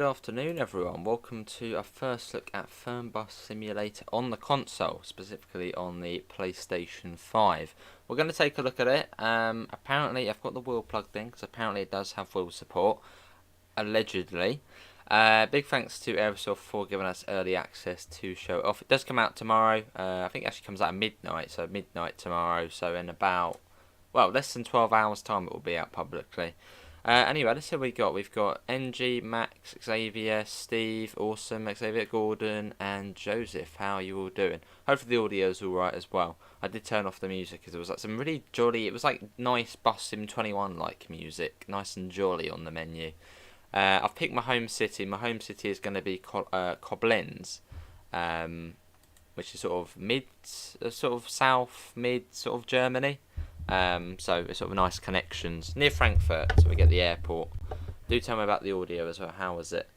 afternoon everyone, welcome to a first look at Fernbus Simulator on the console, specifically on the PlayStation 5. We're going to take a look at it. Apparently I've got the wheel plugged in because apparently it does have wheel support, allegedly. Big thanks to Aerosoft for giving us early access to show it off. It does come out tomorrow. I think it actually comes out at midnight, so midnight tomorrow, so in about, well, less than 12 hours time it will be out publicly. Anyway, let's see what we got. We've got NG, Max, Xavier, Steve, Awesome, Xavier, Gordon, and Joseph. How are you all doing? Hopefully the audio's alright as well. I did turn off the music because it was like some really jolly, it was like nice Bus Sim 21 like music. Nice and jolly on the menu. I've picked my home city. My home city is going to be Koblenz, which is sort of south, mid, sort of Germany. So it's sort of nice connections near Frankfurt, so we get the airport. Do tell me about the audio as well. How was it?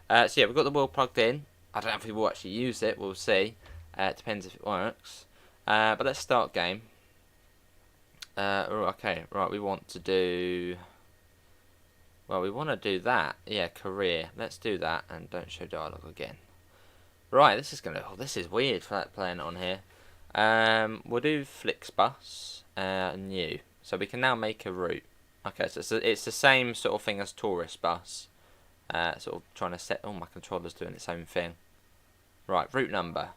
So yeah, we've got the wheel plugged in. I don't know if we will actually use it. We'll see. It depends if it works. But let's start game. Okay, right. We want to do. Well, we want to do that. Yeah, career. Let's do that, and don't show dialogue again. Right, this is gonna. Oh, this is weird for that playing it on here. We'll do Flixbus. New. So we can now make a route. Okay, so it's the same sort of thing as tourist bus. Sort of trying to set. Oh, my controller's doing its own thing. Right, route number.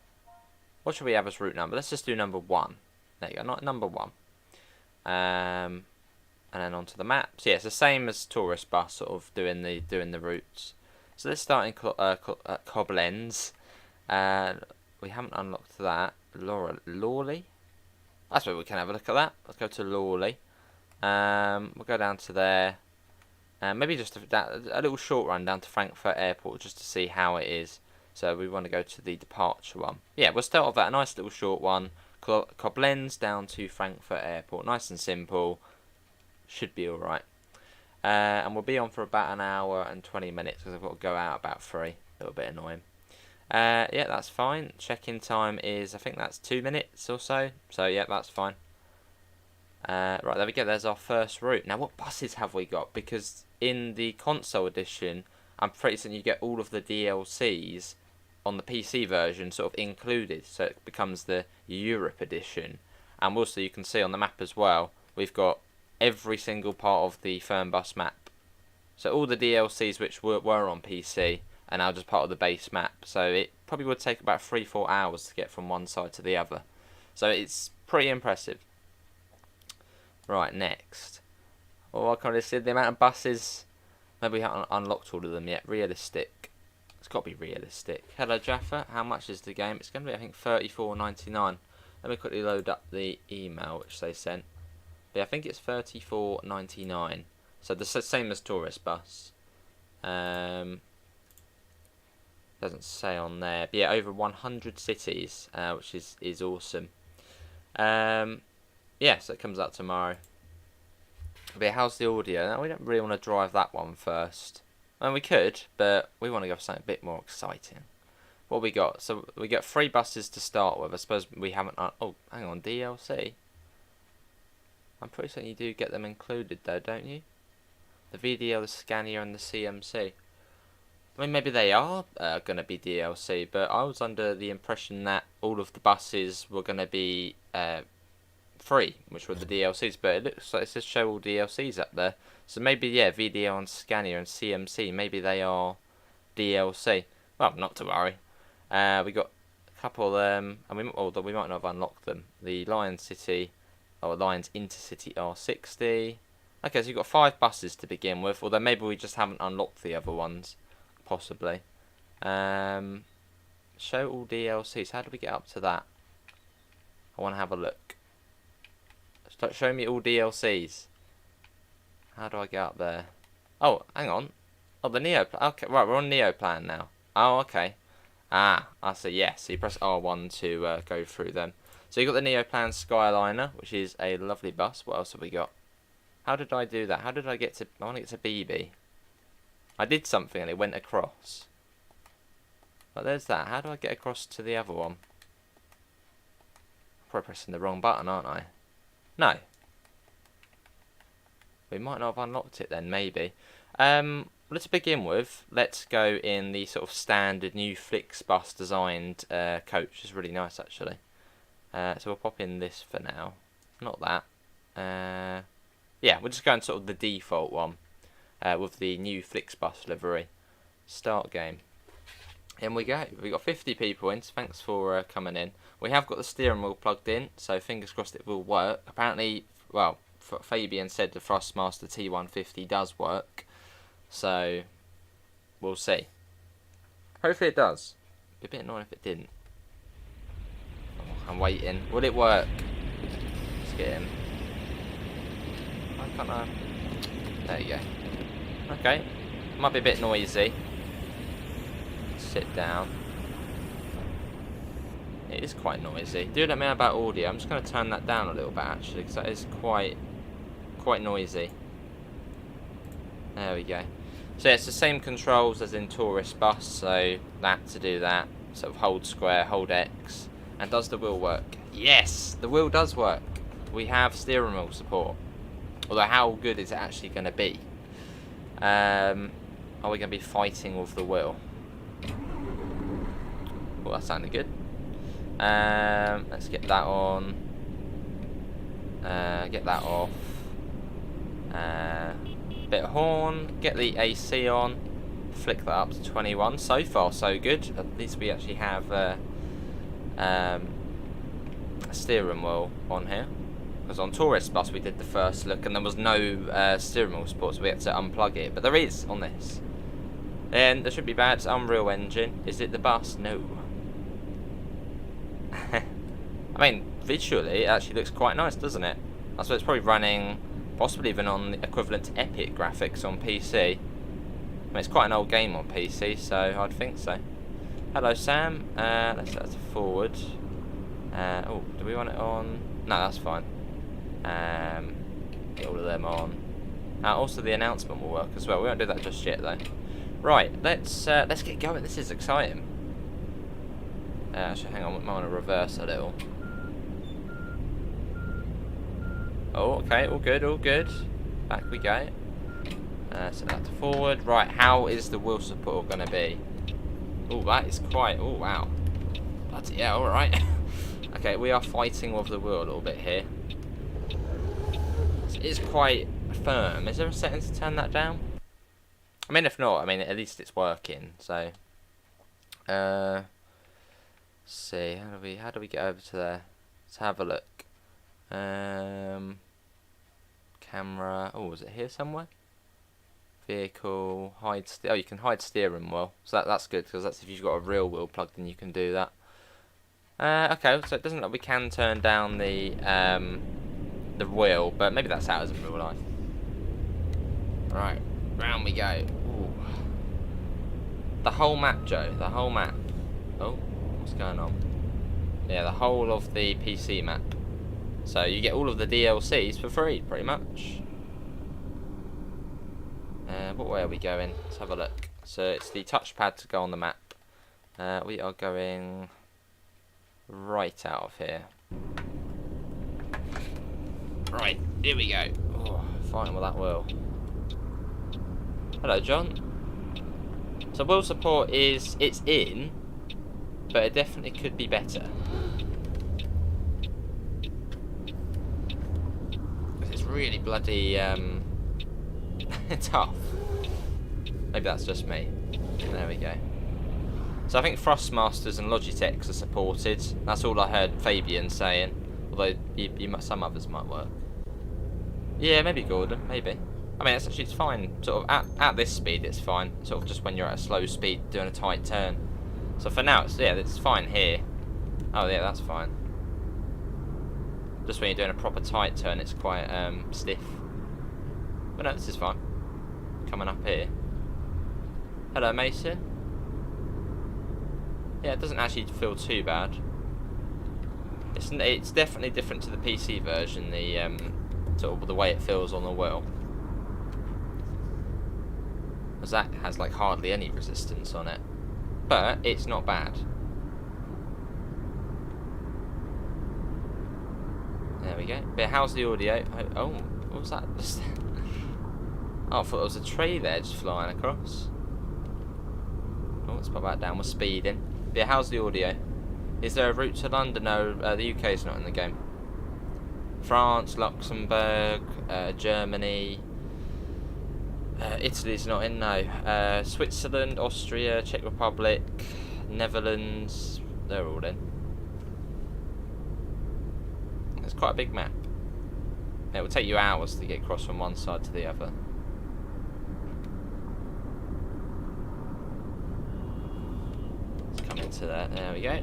What should we have as route number? Let's just do number 1. There you go, not number 1. And then onto the maps. Yeah, it's the same as tourist bus, sort of doing the routes. So let's start in Koblenz. We haven't unlocked that. Lawley. That's where we can have a look at that. Let's go to Lawley. We'll go down to there. Maybe just a little short run down to Frankfurt Airport just to see how it is. So we want to go to the departure one. Yeah, we'll start off at a nice little short one. Koblenz down to Frankfurt Airport. Nice and simple. Should be alright. And we'll be on for about an hour and 20 minutes because I've got to go out about 3. A little bit annoying. Yeah, that's fine. Check-in time is, I think that's 2 minutes or so. So, yeah, that's fine. Right, there we go. There's our first route. Now, what buses have we got? Because in the console edition, I'm pretty certain you get all of the DLCs on the PC version sort of included. So it becomes the Europe edition. And also, you can see on the map as well, we've got every single part of the Fernbus map. So all the DLCs which were on PC are now just part of the base map. So it probably would take about 3-4 hours to get from one side to the other. So it's pretty impressive. Right, next. Oh, I can't really see the amount of buses. Maybe we haven't unlocked all of them yet. Realistic. It's got to be realistic. Hello, Jaffa. How much is the game? It's going to be, I think, $34.99. Let me quickly load up the email which they sent. But I think it's $34.99. So the same as Tourist Bus. Doesn't say on there. But yeah, over 100 cities, which is awesome. Yeah, so it comes out tomorrow. But yeah, how's the audio? Now, we don't really want to drive that one first. I mean, we could, but we want to go for something a bit more exciting. What we got? So we got 3 buses to start with. I suppose we haven't. Oh, hang on, DLC. I'm pretty certain you do get them included, though, don't you? The VDL, the Scania, and the CMC. I mean, maybe they are going to be DLC, but I was under the impression that all of the buses were going to be free, which were the DLCs, but it looks like it says show all DLCs up there. So maybe, yeah, VDL and Scania and CMC, maybe they are DLC. Well, not to worry. We got a couple, and we might not have unlocked them. The Lions City, or Lions Intercity R60. Okay, so you've got 5 buses to begin with, although maybe we just haven't unlocked the other ones. Possibly. Show all DLCs. How do we get up to that? I want to have a look. Start showing me all DLCs. How do I get up there? Oh, hang on. Oh, the Neo. Okay, right, we're on Neo plan now. Oh, okay. Ah, I see. Yes. So you press R1 to go through them. So you got the Neoplan Skyliner, which is a lovely bus. What else have we got? How did I do that? How did I get to? I want to get to BB. I did something and it went across. But there's that. How do I get across to the other one? Probably pressing the wrong button, aren't I? No. We might not have unlocked it then, maybe. Well, to begin with, let's go in the sort of standard new Flixbus designed coach. It's really nice, actually. So we'll pop in this for now. Not that. Yeah, we'll just go in sort of the default one with the new Flixbus livery. Start game. In we go. We've got 50 people in, so thanks for coming in. We have got the steering wheel plugged in, so fingers crossed it will work. Apparently, well, Fabian said the Thrustmaster T150 does work. So, we'll see. Hopefully it does. It'd be a bit annoying if it didn't. Oh, I'm waiting. Will it work? Let's get in. Why can't I? There you go. Okay. Might be a bit noisy. Sit down. It is quite noisy. Do let me know about audio. I'm just going to turn that down a little bit actually, because that is quite noisy. There we go. So yeah, it's the same controls as in Tourist Bus, so that to do that, sort of hold square, hold X, and does the wheel work? Yes, the wheel does work. We have steering wheel support. Although how good is it actually going to be? Are we going to be fighting with the wheel? Well, that sounded good. Let's get that on. Get that off. Bit of horn, get the AC on, flick that up to 21. So far so good. At least we actually have a steering wheel on here, because on Tourist Bus we did the first look and there was no steering wheel support, so we had to unplug it, but there is on this. And there should be bad. It's Unreal Engine. Is it the bus? No. I mean, visually it actually looks quite nice, doesn't it? I suppose it's probably running possibly even on the equivalent to Epic graphics on PC. I mean, it's quite an old game on PC, so I'd think so. Hello, Sam. Let's set that to forward. Oh, do we want it on? No, that's fine. Get all of them on. Also, the announcement will work as well. We won't do that just yet, though. Right, let's get going. This is exciting. Actually, hang on. I might want to reverse a little. Oh, okay, all good, all good. Back we go. Set that to forward. Right, how is the wheel support going to be? Oh, that is quite... Oh, wow. Bloody hell, alright. Okay, we are fighting with the wheel a little bit here. It is quite firm. Is there a setting to turn that down? I mean, if not, I mean, at least it's working, so... let's see, how do we get over to there? Let's have a look. Camera. Oh, was it here somewhere? Vehicle. Hide. Oh, you can hide steering wheel. So that's good, because that's if you've got a real wheel plugged in, you can do that. Okay, so it doesn't look like we can turn down the wheel, but maybe that's how it is in real life. Right, round we go. Ooh. The whole map, Joe. The whole map. Oh, what's going on? Yeah, the whole of the PC map. So you get all of the DLCs for free, pretty much. What way are we going? Let's have a look. So it's the touchpad to go on the map. We are going right out of here. Right, here we go. Oh, fighting with that wheel. Hello, John. So wheel support it's in, but it definitely could be better. It's really bloody tough. Maybe that's just me. There we go. So I think Thrustmasters and Logitechs are supported. That's all I heard Fabian saying. Although some others might work. Yeah, maybe Gordon, maybe. I mean, it's fine. Sort of at this speed, it's fine. Sort of just when you're at a slow speed doing a tight turn. So for now, it's fine here. Oh yeah, that's fine. Just when you're doing a proper tight turn, it's quite stiff. But no, this is fine. Coming up here. Hello, Mason. Yeah, it doesn't actually feel too bad. It's definitely different to the PC version. The sort of the way it feels on the wheel. Because that has like hardly any resistance on it. But it's not bad. There we go. But how's the audio? Oh, what was that? Oh, I thought there was a tree there just flying across. Oh, let's pop that down. We're speeding. But yeah, how's the audio? Is there a route to London? No, the UK's not in the game. France, Luxembourg, Germany, Italy's not in, no. Switzerland, Austria, Czech Republic, Netherlands, they're all in. It's quite a big map. It will take you hours to get across from one side to the other. Let's come into that. There we go.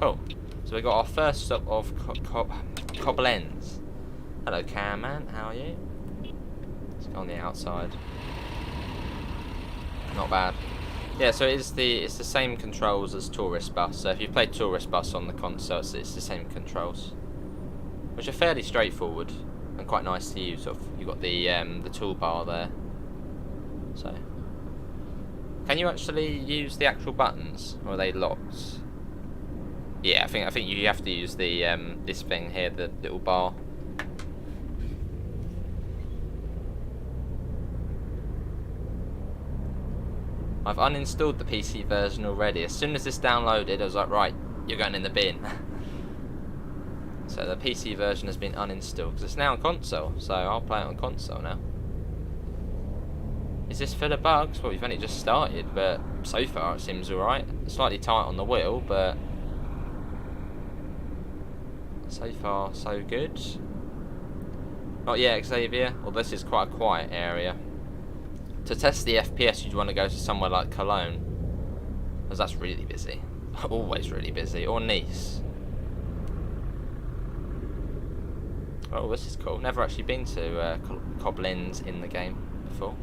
Cool. So we got our first stop of Koblenz. Hello, cameraman. How are you? Let's go on the outside. Not bad. Yeah, so it's the same controls as Tourist Bus. So if you played Tourist Bus on the console, it's the same controls, which are fairly straightforward and quite nice to use. You've got the toolbar there. So, can you actually use the actual buttons, or are they locked? Yeah, I think you have to use the this thing here, the little bar. I've uninstalled the PC version already. As soon as this downloaded, I was like, right, you're going in the bin. So the PC version has been uninstalled because it's now on console. So I'll play it on console now. Is this full of bugs? Well, we've only just started, but so far it seems alright. Slightly tight on the wheel, but so far so good. Not yet, Xavier. Well, this is quite a quiet area. To test the FPS, you'd want to go to somewhere like Cologne, because that's really busy. Always really busy. Or Nice. Oh, this is cool. Never actually been to Koblenz in the game before.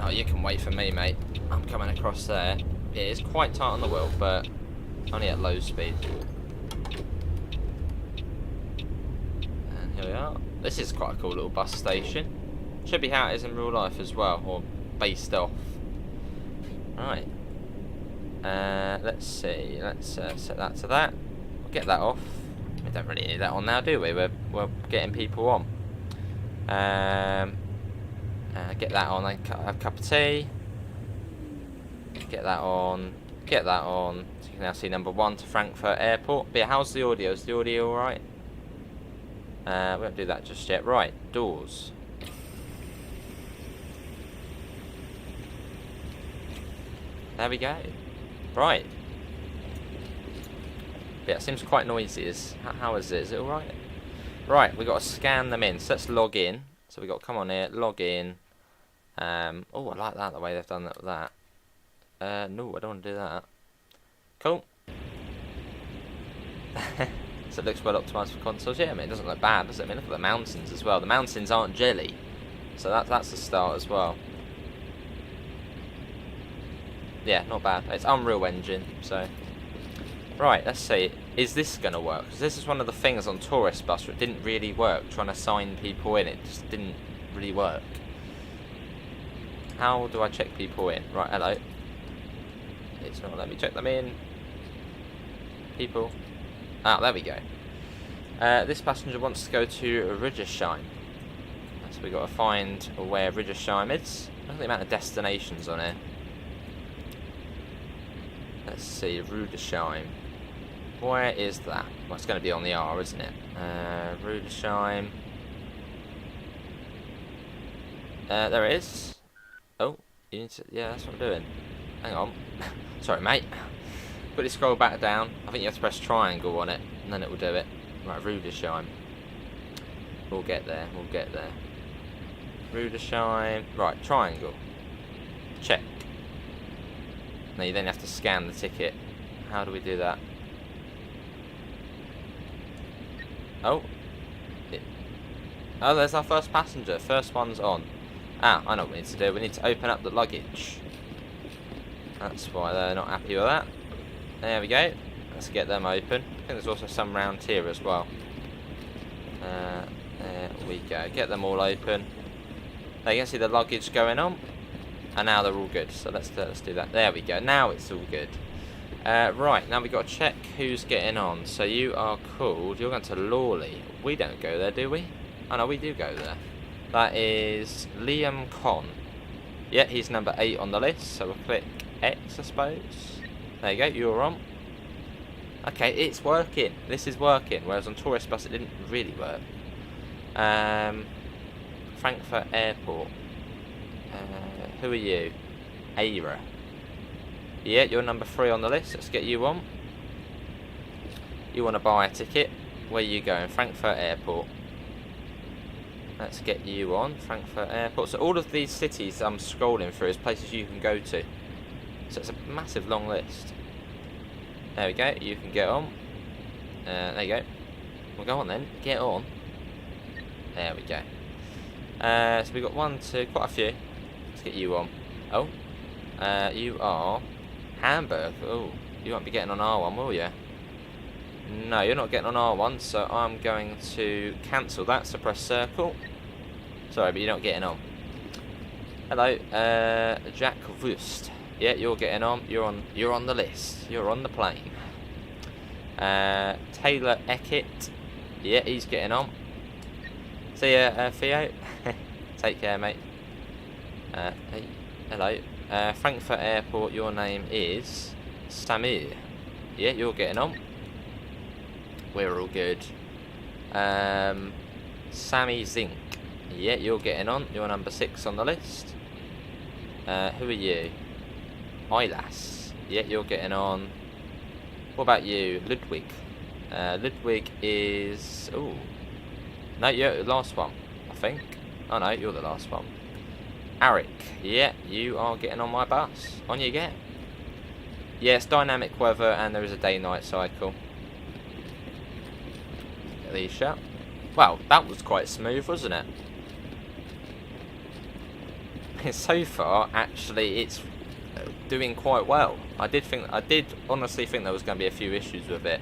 Oh, you can wait for me, mate. I'm coming across there. It is quite tight on the wheel, but only at low speed. And here we are. This is quite a cool little bus station. Should be how it is in real life as well, or based off. Right. Let's see. Let's set that to that. We'll get that off. We don't really need that on now, do we? We're getting people on. Get that on. Have a cup of tea. Get that on. Get that on. So you can now see number 1 to Frankfurt Airport. But yeah, how's the audio? Is the audio alright? We won't do that just yet. Right, doors. There we go. Right. Yeah, it seems quite noisy. How is it? Is it alright? Right, we've got to scan them in. So let's log in. So we've got to come on here, log in. Oh, I like that, the way they've done that with that. No, I don't want to do that. Cool. So it looks well optimised for consoles. Yeah, I mean, it doesn't look bad, does it? I mean, look at the mountains as well. The mountains aren't jelly. So that's a start as well. Yeah, not bad. It's Unreal Engine, so... Right, let's see. Is this going to work? Because this is one of the things on Tourist Bus where it didn't really work. Trying to sign people in, it just didn't really work. How do I check people in? Right, hello. It's not letting me check them in. People. Ah, there we go. This passenger wants to go to Ridersheim. So we've got to find where Ridersheim is. Look at the amount of destinations on here. Let's see, Ridersheim. Where is that? Well, it's going to be on the R, isn't it? Ridersheim. There it is. Oh, you need to... Yeah, that's what I'm doing. Hang on. Sorry, mate. Quickly scroll back down. I think you have to press triangle on it, and then it will do it. Right, Ridersheim. We'll get there. We'll get there. Ridersheim. Right, triangle. Check. Now you then have to scan the ticket. How do we do that? Oh. Oh, there's our first passenger. First one's on. Ah, I know what we need to do. We need to open up the luggage. That's why they're not happy with that. There we go. Let's get them open. I think there's also some round here as well. There we go. Get them all open. Now you can see the luggage going on. And now they're all good. So let's do that. There we go. Now it's all good. Right, now we've got to check who's getting on. So you are called, you're going to Lawley. We don't go there, do we? Oh no, we do go there. That is Liam Con. Yeah, he's number 8 on the list, so we'll click X, I suppose. There you go, you're on. Okay, it's working. This is working, whereas on Tourist Bus it didn't really work. Frankfurt Airport. Who are you? Aira. Yeah, you're number 3 on the list. Let's get you on. You want to buy a ticket. Where are you going? Frankfurt Airport. Let's get you on. Frankfurt Airport. So all of these cities I'm scrolling through is places you can go to. So it's a massive long list. There we go. You can get on. There you go. Well, go on then. Get on. There we go. So we've got 1, 2, quite a few. Let's get you on. Oh. You are Hamburg. Oh, you won't be getting on R1, will you? No, you're not getting on R1, so I'm going to cancel that. So press circle. Sorry, but you're not getting on. Hello, Jack Wust. Yeah, you're getting on. You're on the list. You're on the plane. Taylor Eckett. Yeah, he's getting on. See ya, Theo. Take care, mate. Hey, hello. Frankfurt Airport, your name is Samir. Yeah, you're getting on. We're all good. Sammy Zink. Yeah, you're getting on. You're number 6 on the list. Who are you? Ilas. Yeah, you're getting on. What about you? Ludwig. Ludwig is... Ooh. No, you're the last one, I think. Oh no, you're the last one. Arik, yeah, you are getting on my bus. On you get. Yeah, it's dynamic weather and there is a day-night cycle. Get these shut. Wow, that was quite smooth, wasn't it? So far, actually, it's doing quite well. I did honestly think there was going to be a few issues with it.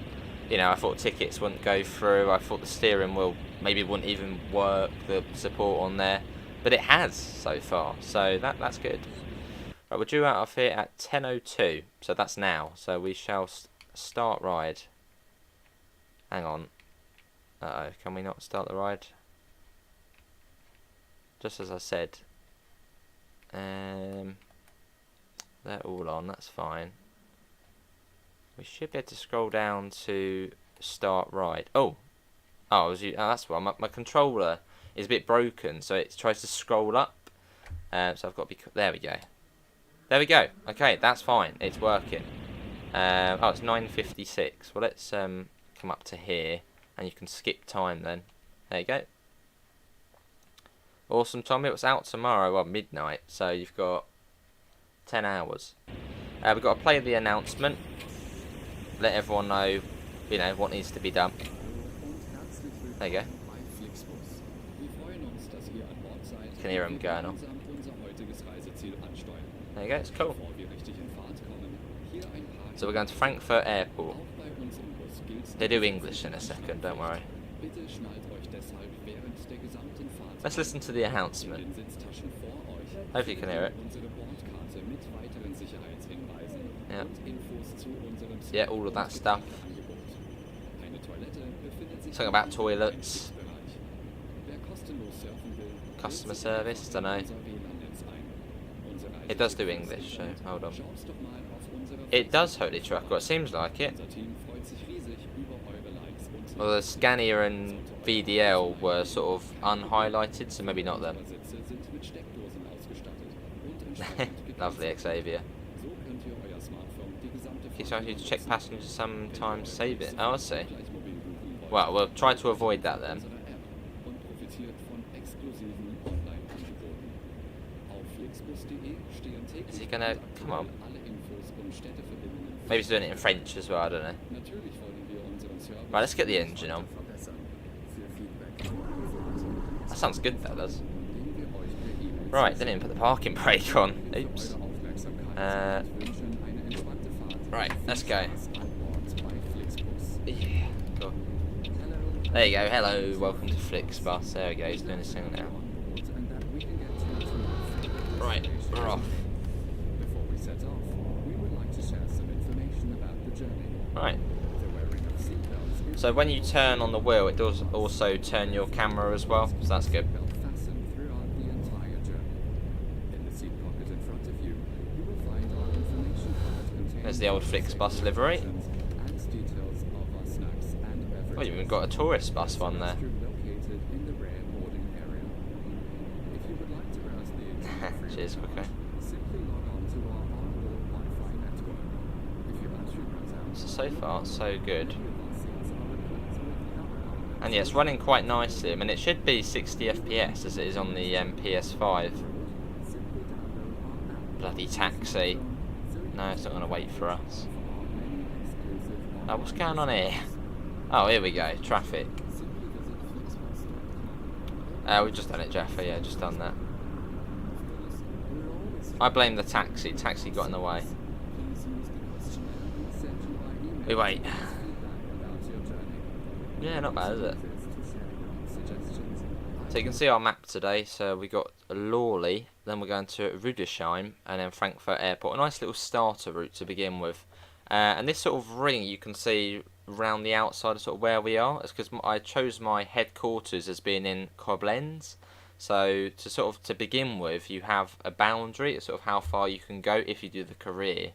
You know, I thought tickets wouldn't go through. I thought the steering wheel maybe wouldn't even work, the support on there. But it has so far, so that's good. Right, we're due out of here at 10:02, so that's now. So we shall start ride. Hang on. Uh-oh, can we not start the ride? Just as I said. They're all on, that's fine. We should be able to scroll down to start ride. Oh, that's why my controller is a bit broken, so it tries to scroll up. So I've got to be... There we go. There we go. Okay, that's fine. It's working. Oh, it's 9:56. Well, let's come up to here, and you can skip time then. There you go. Awesome, Tommy. It's out tomorrow, well, midnight, so you've got 10 hours. We've got to play the announcement. Let everyone know, you know, what needs to be done. There you go. You can hear them going on. There you go, it's cool. So we're going to Frankfurt Airport. They do English in a second, don't worry. Let's listen to the announcement. Hopefully you can hear it. Yeah. Yeah, all of that stuff. Something about toilets. Customer service, don't know. It does do English, so hold on. It does totally truck, or it seems like it. Well, the Scania and VDL were sort of unhighlighted, so maybe not them. Lovely, Xavier. Keeps asking you to check passengers, sometimes save it. Oh, I see. Well, we'll try to avoid that then. Is he gonna... Come on. Maybe he's doing it in French as well, I don't know. Right, let's get the engine on. That sounds good, that does. Right, didn't even put the parking brake on. Oops. Right, let's go. Yeah, cool. There you go, hello, welcome to Flixbus. There we go, he's doing his thing now. Right, we're off. Right. So when you turn on the wheel, it does also turn your camera as well, so that's good. There's the old Flixbus livery. Oh, you've even got a tourist bus one there. Cheers, okay. So far, so good. And yeah, it's running quite nicely. I mean, it should be 60 FPS as it is on the PS5. Bloody taxi. No, it's not going to wait for us. Oh, what's going on here? Oh, here we go. Traffic. We've just done it, Jaffa. Yeah, just done that. I blame the taxi. Taxi got in the way. We wait. Yeah, not bad, is it? So you can see our map today. So we got Lawley, then we're going to Rüdesheim, and then Frankfurt Airport. A nice little starter route to begin with. And this sort of ring you can see around the outside of sort of where we are. It's because I chose my headquarters as being in Koblenz. So to begin with, you have a boundary. It's sort of how far you can go if you do the career.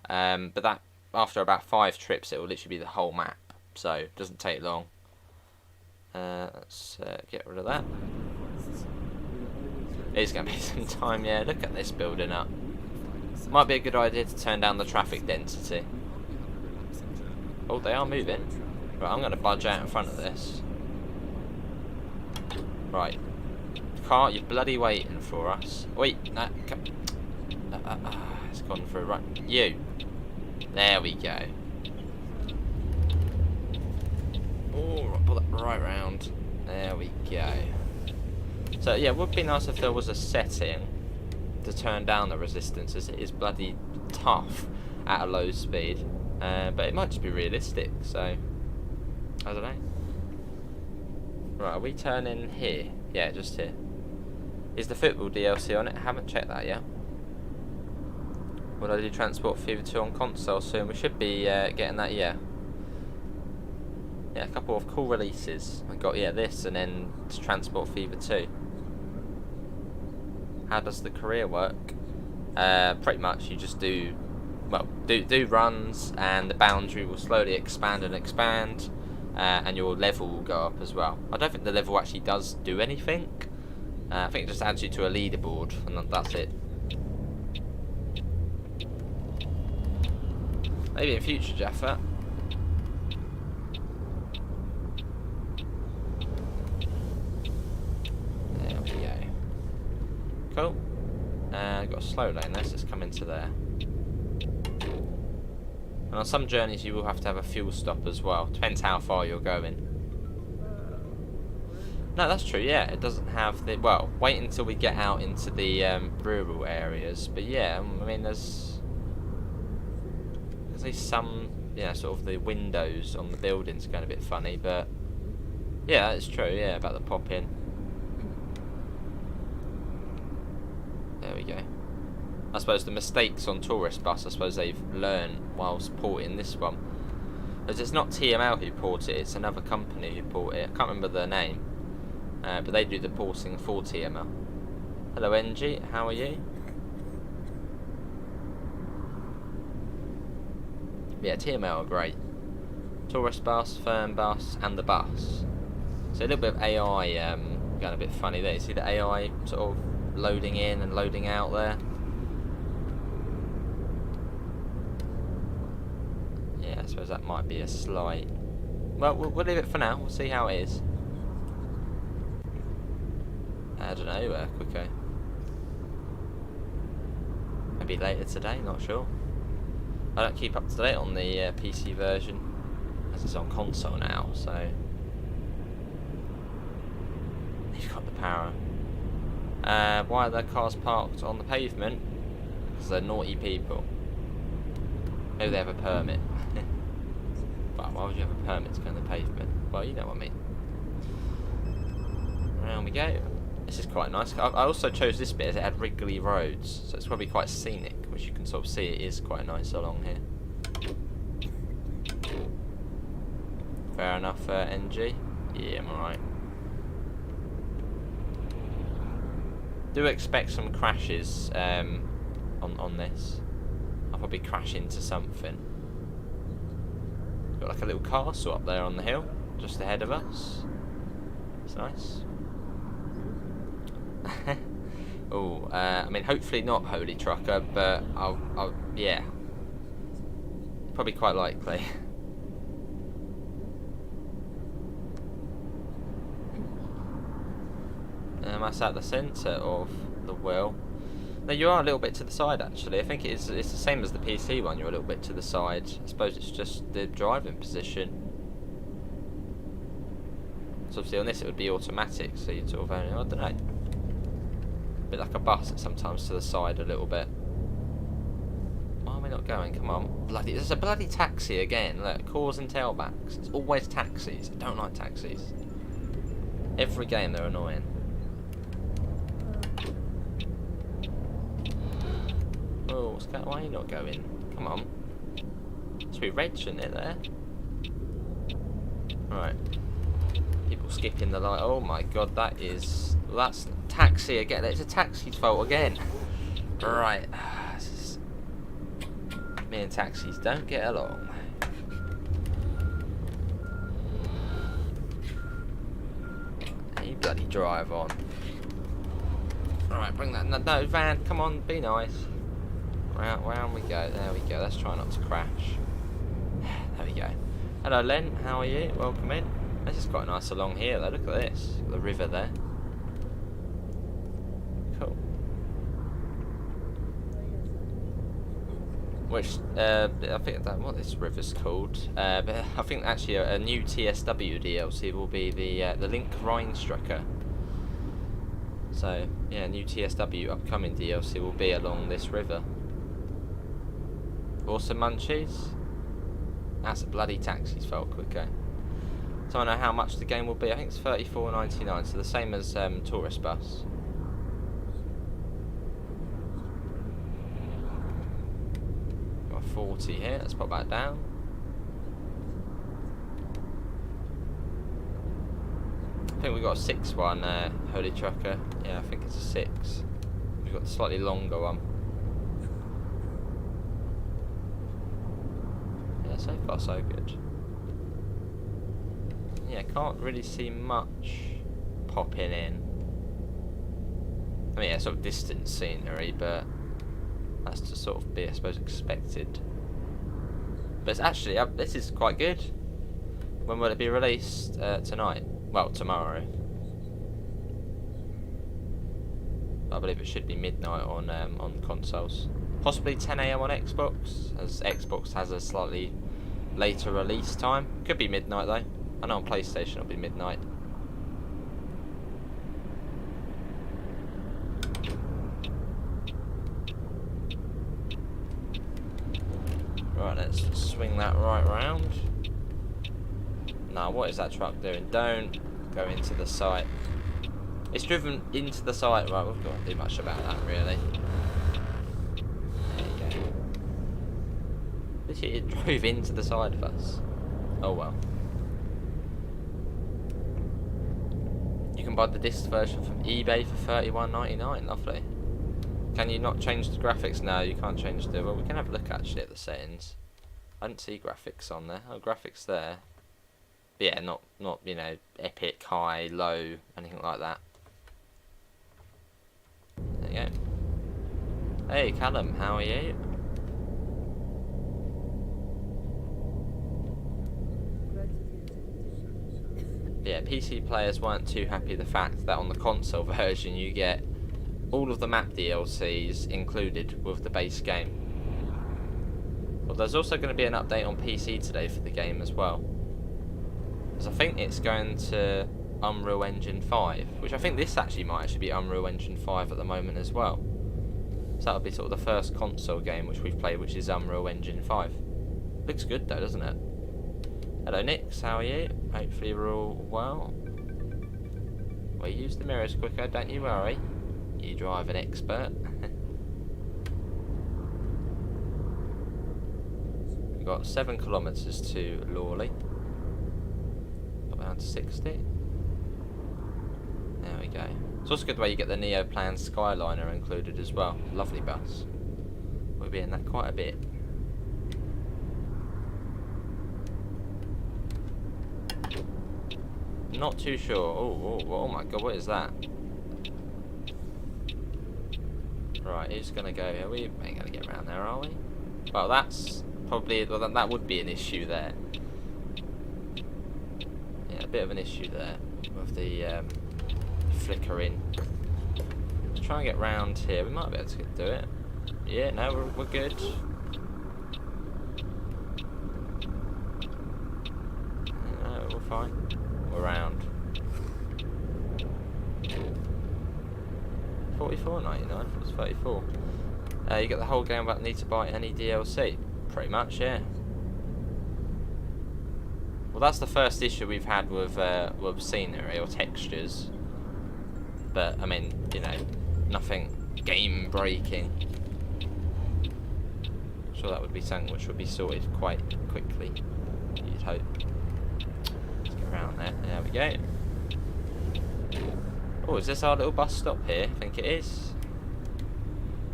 But that after about 5 trips, it will literally be the whole map. So it doesn't take long. Let's get rid of that. It's going to be some time, yeah. Look at this building up. Might be a good idea to turn down the traffic density. Oh, they are moving. Right, I'm going to budge out in front of this. Right. Car, you're bloody waiting for us. Wait, no, come. It's gone through. Right, you. There we go. Oh, pull that right round. There we go. So yeah, it would be nice if there was a setting to turn down the resistance, as it is bloody tough at a low speed. But it might just be realistic, so I don't know. Right, are we turning here? Yeah, just here. Is the football DLC on it? I haven't checked that yet. Will I do Transport Fever 2 on console soon? We should be getting that, yeah. Yeah, a couple of cool releases. I got, yeah, this and then Transport Fever 2. How does the career work? Pretty much you just do, well, do runs, and the boundary will slowly expand and expand, and your level will go up as well. I don't think the level actually does do anything. I think it just adds you to a leaderboard, and that's it. Maybe in future, Jaffa. There we go. Cool. Got a slow lane there, so let's come into there. And on some journeys you will have to have a fuel stop as well. Depends how far you're going. No, that's true, yeah. It doesn't have the... Well, wait until we get out into the rural areas. But yeah, I mean, there's at least some, yeah, sort of the windows on the buildings going a bit funny. But yeah, that's true, yeah, about the pop-in. There we go. I suppose the mistakes on Tourist Bus, I suppose they've learned whilst porting this one. Because it's not TML who port it, it's another company who port it. I can't remember their name. But they do the porting for TML. Hello NG, how are you? Yeah, TML are great. Tourist Bus, Fernbus, and the bus. So a little bit of AI going a bit funny there. You see the AI sort of loading in and loading out there? Yeah, I suppose that might be a slight... Well, we'll leave it for now. We'll see how it is. I don't know, quicker. Maybe later today, not sure. I don't keep up to date on the PC version, as it's on console now, so... You've got the power. Why are there cars parked on the pavement? Because they're naughty people. Maybe they have a permit. But why would you have a permit to go on the pavement? Well, you know what I mean. Around we go. This is quite nice. I also chose this bit as it had wriggly roads, so it's probably quite scenic, which you can sort of see it is quite nice along here. Fair enough, NG. Yeah, I'm alright. Do expect some crashes on this. I'll probably crash into something. Got like a little castle up there on the hill, just ahead of us. It's nice. Oh, I mean, hopefully not Holy Trucker, but I'll yeah, probably quite likely. That's at the centre of the wheel. No, you are a little bit to the side actually. I think it's the same as the PC one. You're a little bit to the side. I suppose it's just the driving position. So obviously on this it would be automatic, so you'd sort of only, I don't know, a bit like a bus. It's sometimes to the side a little bit. Why are we not going? Come on, bloody! There's a bloody taxi again. Look, cores and tailbacks. It's always taxis. I don't like taxis. Every game they're annoying. Oh, what's going on? Why are you not going? Come on. Must be red, shouldn't it, there? Right. People skipping the light. Oh my god, that's taxi again. It's a taxi's fault again. Right. Me and taxis don't get along. You bloody drive on. Alright, bring that. No, van, come on, be nice. Round we go. There we go. Let's try not to crash. There we go. Hello, Len. How are you? Welcome in. This is quite nice along here, though. Look at this. The river there. Cool. Which, I think what this river's called. But I think actually a new TSW DLC will be the Link Rheinstrecke. So, yeah, new TSW upcoming DLC will be along this river. Also munchies. That's a bloody taxi's fault, quicker. So I know how much the game will be. I think it's $34.99, so the same as Tourist Bus. Got 40 here. Let's pop that down. I think we got a 6 one, Holy Trucker. Yeah, I think it's a 6. We've got the slightly longer one. Yeah, so far so good. Yeah, can't really see much popping in. I mean, yeah, sort of distant scenery, but that's to sort of be, I suppose, expected. But it's actually, this is quite good. When will it be released? Tonight? Well, tomorrow. I believe it should be midnight on consoles. Possibly 10 AM on Xbox, as Xbox has a slightly later release time. Could be midnight though. I know on PlayStation it'll be midnight. Right, let's swing that right round. Now, what is that truck doing? Don't go into the site. It's driven into the site. Right, we've got to do much about that, really. There you go. Literally, it drove into the side of us. Oh well. You can buy the disc version from eBay for $31.99. Lovely. Can you not change the graphics? No, you can't change the... Well, we can have a look actually at the settings. I didn't see graphics on there. Oh, graphics there. But yeah, not you know, epic, high, low, anything like that. There you go. Hey Callum, how are you? Yeah, PC players weren't too happy the fact that on the console version you get all of the map DLCs included with the base game. Well, there's also going to be an update on PC today for the game as well. Because I think it's going to Unreal Engine 5, which I think this actually might actually be Unreal Engine 5 at the moment as well. So that'll be sort of the first console game which we've played, which is Unreal Engine 5. Looks good though, doesn't it? Hello Nix, how are you? Hopefully we're all well. Well, use the mirrors quicker, don't you worry. You drive an expert. We've got 7 kilometres to Lawley. down to 60. There we go. It's also good the way you get the Neoplan Skyliner included as well. Lovely bus. We'll be in that quite a bit. Not too sure. Oh my god, what is that? Right, who's gonna go here? We ain't gonna get around there, are we? Well, that's probably, well, that would be an issue there. Yeah, a bit of an issue there with the flickering. Let's try and get round here. We might be able to do it. Yeah, no, we're good. No, we're fine. We're round. 44.99. It was 34. You get the whole game without need to buy any DLC. Pretty much, yeah. Well, that's the first issue we've had with scenery or textures. But I mean, you know, nothing game breaking. Sure, that would be something which would be sorted quite quickly. You'd hope. Let's get around there. There we go. Oh, is this our little bus stop here? I think it is.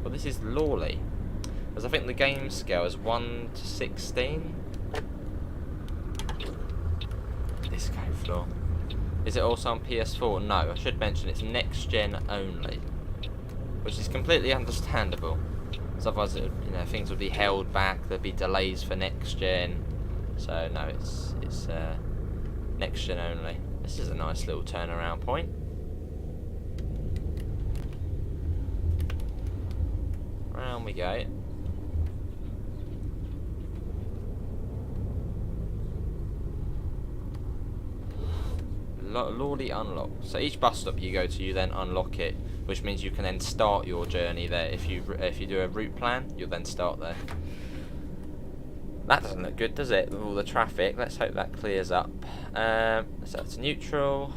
Well, this is Lawley. Because I think the game scale is 1 to 16. Disco floor. Is it also on PS4? No, I should mention it's next gen only. Which is completely understandable. Because otherwise, you know, things would be held back. There'd be delays for next gen. So no, it's next gen only. This is a nice little turnaround point. Round we go. Lawley unlock. So each bus stop you go to, you then unlock it, which means you can then start your journey there. If you do a route plan, you'll then start there. That doesn't look good, does it? With all the traffic. Let's hope that clears up. So it's neutral.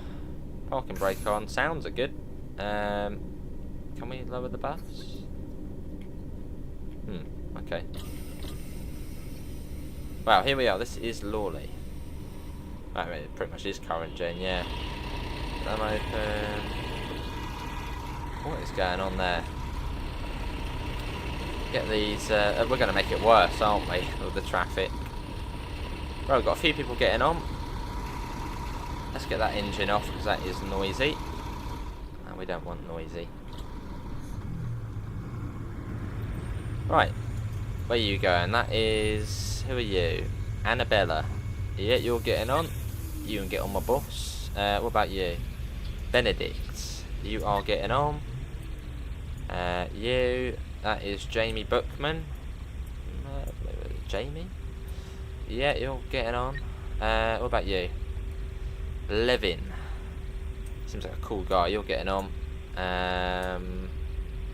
Parking brake on. Sounds are good. Can we lower the bus? Okay. Wow, here we are. This is Lawley. I mean, it pretty much is current gen, yeah. I'm open. What is going on there? Get these. We're going to make it worse, aren't we, with the traffic? Well, we've got a few people getting on. Let's get that engine off because that is noisy. And we don't want noisy. Right. Where are you going? That is... Who are you? Annabella. Yeah, you're getting on. You can get on my bus. What about you? Benedict. You are getting on. You... That is Jamie Bookman. Jamie? Yeah, you're getting on. What about you? Levin. Seems like a cool guy. You're getting on.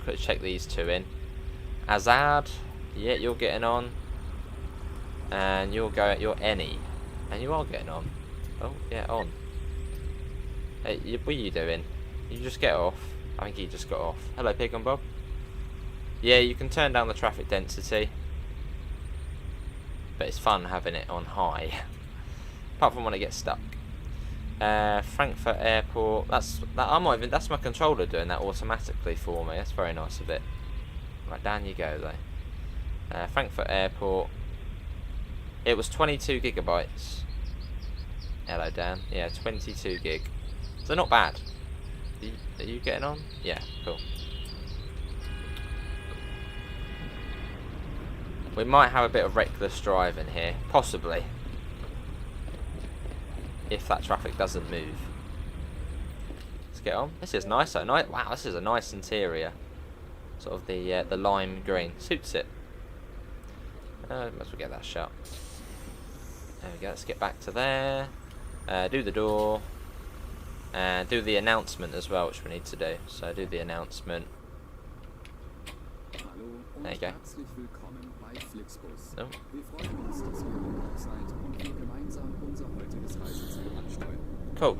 Let's check these two in. Azad. Yeah, you're getting on. And you're Annie. And you are getting on. Oh, yeah, on. Hey, what are you doing? You just get off. I think he just got off. Hello, Pig and Bob. Yeah, you can turn down the traffic density. But it's fun having it on high. Apart from when it gets stuck. Frankfurt Airport. That's my controller doing that automatically for me. That's very nice of it. Right, down you go though. Frankfurt Airport. It was 22 gigabytes. Hello, Dan. Yeah, 22 gig. So not bad. Are you getting on? Yeah, cool. We might have a bit of reckless driving here, possibly. If that traffic doesn't move. Let's get on. This is nice though. Wow, this is a nice interior. Sort of the lime green. Suits it. Might as well get that shut. There we go. Let's get back to there. Do the door. And do the announcement as well, which we need to do. So do the announcement. There you go. Oh. Cool.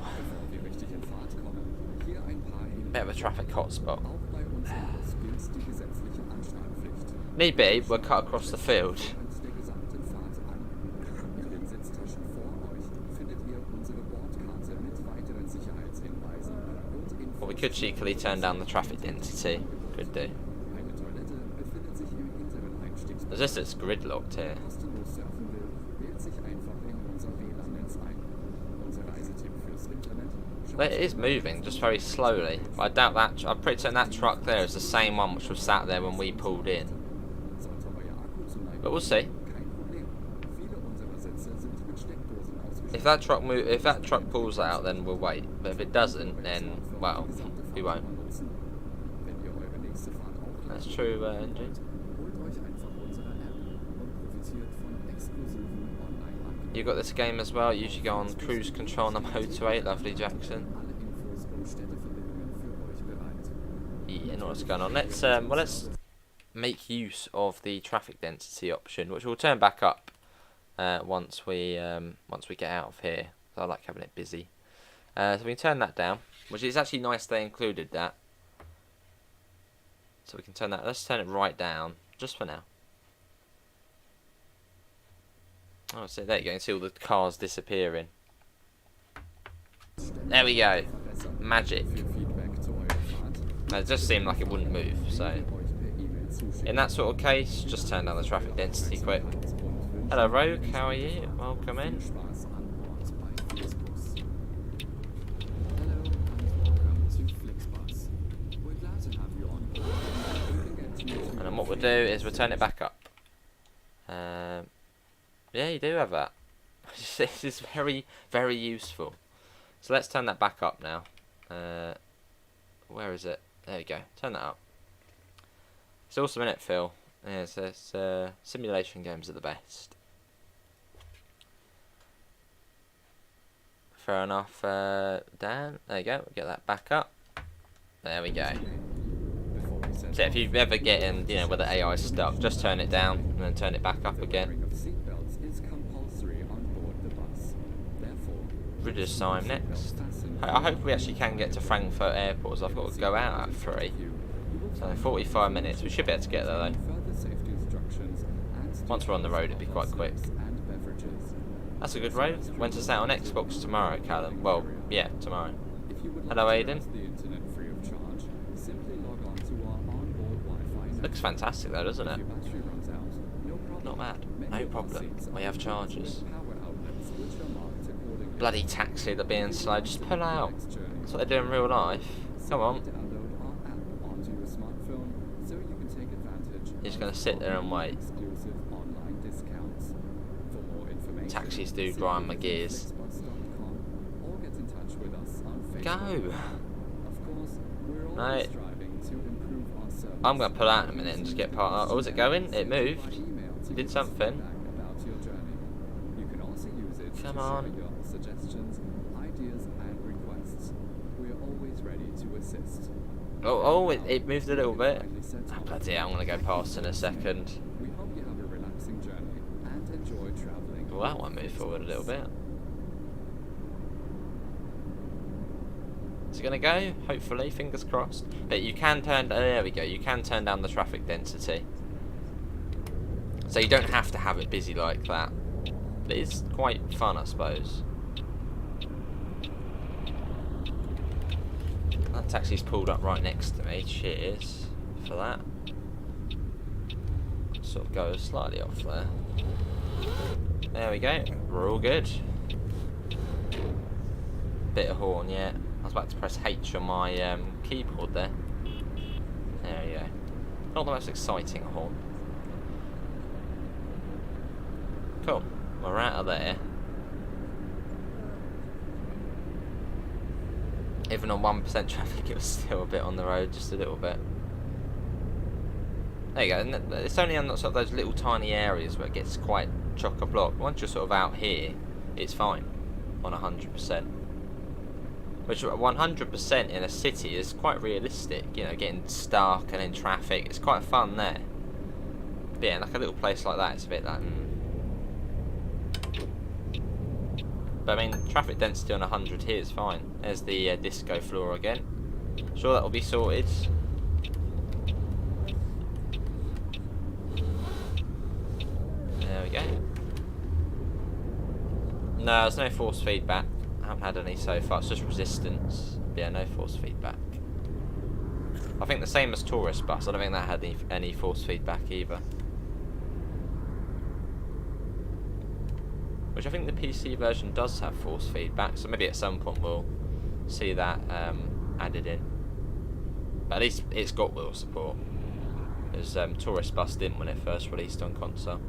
Bit of a traffic hotspot. Need be, we're cut across the field. could cheekily turn down the traffic density. Could do. It's just it's gridlocked here. But it is moving, just very slowly. But I doubt that. I'm pretty certain that truck there is the same one which was sat there when we pulled in. But we'll see. If that truck pulls out, then we'll wait. But if it doesn't, then well, we won't. That's true, engine. You got this game as well. You usually go on cruise control on the motorway. Lovely, Jackson. Yeah, know what's going on. Let's make use of the traffic density option, which will turn back up once we get out of here. So I like having it busy. So we can turn that down, which is actually nice they included that. So we can turn that. Let's turn it right down just for now. Oh, so there you go. You can see all the cars disappearing. There we go. Magic. It just seemed like it wouldn't move, so in that sort of case, just turn down the traffic density quick. Hello Rogue, how are you? Welcome in. And then what we'll do is we'll turn it back up. Yeah, you do have that. This is very, very useful. So let's turn that back up now. Where is it? There we go. Turn that up. It's awesome, isn't it, Phil? Yeah, so simulation games are the best. Fair enough, Dan. There you go. We'll get that back up. There we go. So if you ever get in, you know, where the AI is stuck, just turn it down and then turn it back up again. British time next. I hope we actually can get to Frankfurt airport, so I've got to go out at 3. So 45 minutes. We should be able to get there though. Once we're on the road, it'd be quite quick. That's a good road. When to start on Xbox tomorrow, Callum? Well, yeah, tomorrow. Hello, Aiden. Looks fantastic though, doesn't it? Not bad. No problem. We have chargers. Bloody taxi, they're being slow. Just pull out. That's what they do in real life. Come on. You're just going to sit there and wait. Taxis do grind my gears. Go! No. I'm going to pull out in a minute and just get part. Oh, is it going? It moved. It did something. Come on. Oh, it moved a little bit. Oh, bloody hell, I'm going to go past in a second. Well, that one moved forward a little bit. Is it going to go? Hopefully, fingers crossed. But you can turn, there we go, you can turn down the traffic density. So you don't have to have it busy like that. But it's quite fun, I suppose. That taxi's pulled up right next to me. Cheers for that. Sort of goes slightly off there. There we go. We're all good. Bit of horn, yeah. I was about to press H on my keyboard there. There we go. Not the most exciting horn. Cool. We're out of there. Even on 1% traffic, it was still a bit on the road, just a little bit. There you go. And it's only on sort of those little tiny areas where it gets quite chock-a-block. Once you're sort of out here, it's fine on 100%. Which 100% in a city is quite realistic. You know, getting stuck and in traffic, it's quite fun there. But yeah, like a little place like that, it's a bit like. But I mean, traffic density on 100 here is fine. There's the disco floor again. Sure, that will be sorted. There we go. No, there's no force feedback. I haven't had any so far. It's just resistance. But yeah, no force feedback. I think the same as Tourist Bus. I don't think that had any force feedback either. Which I think the PC version does have force feedback, so maybe at some point we'll see that added in. But at least it's got wheel support. Because Tourist Bus didn't when it first released on console.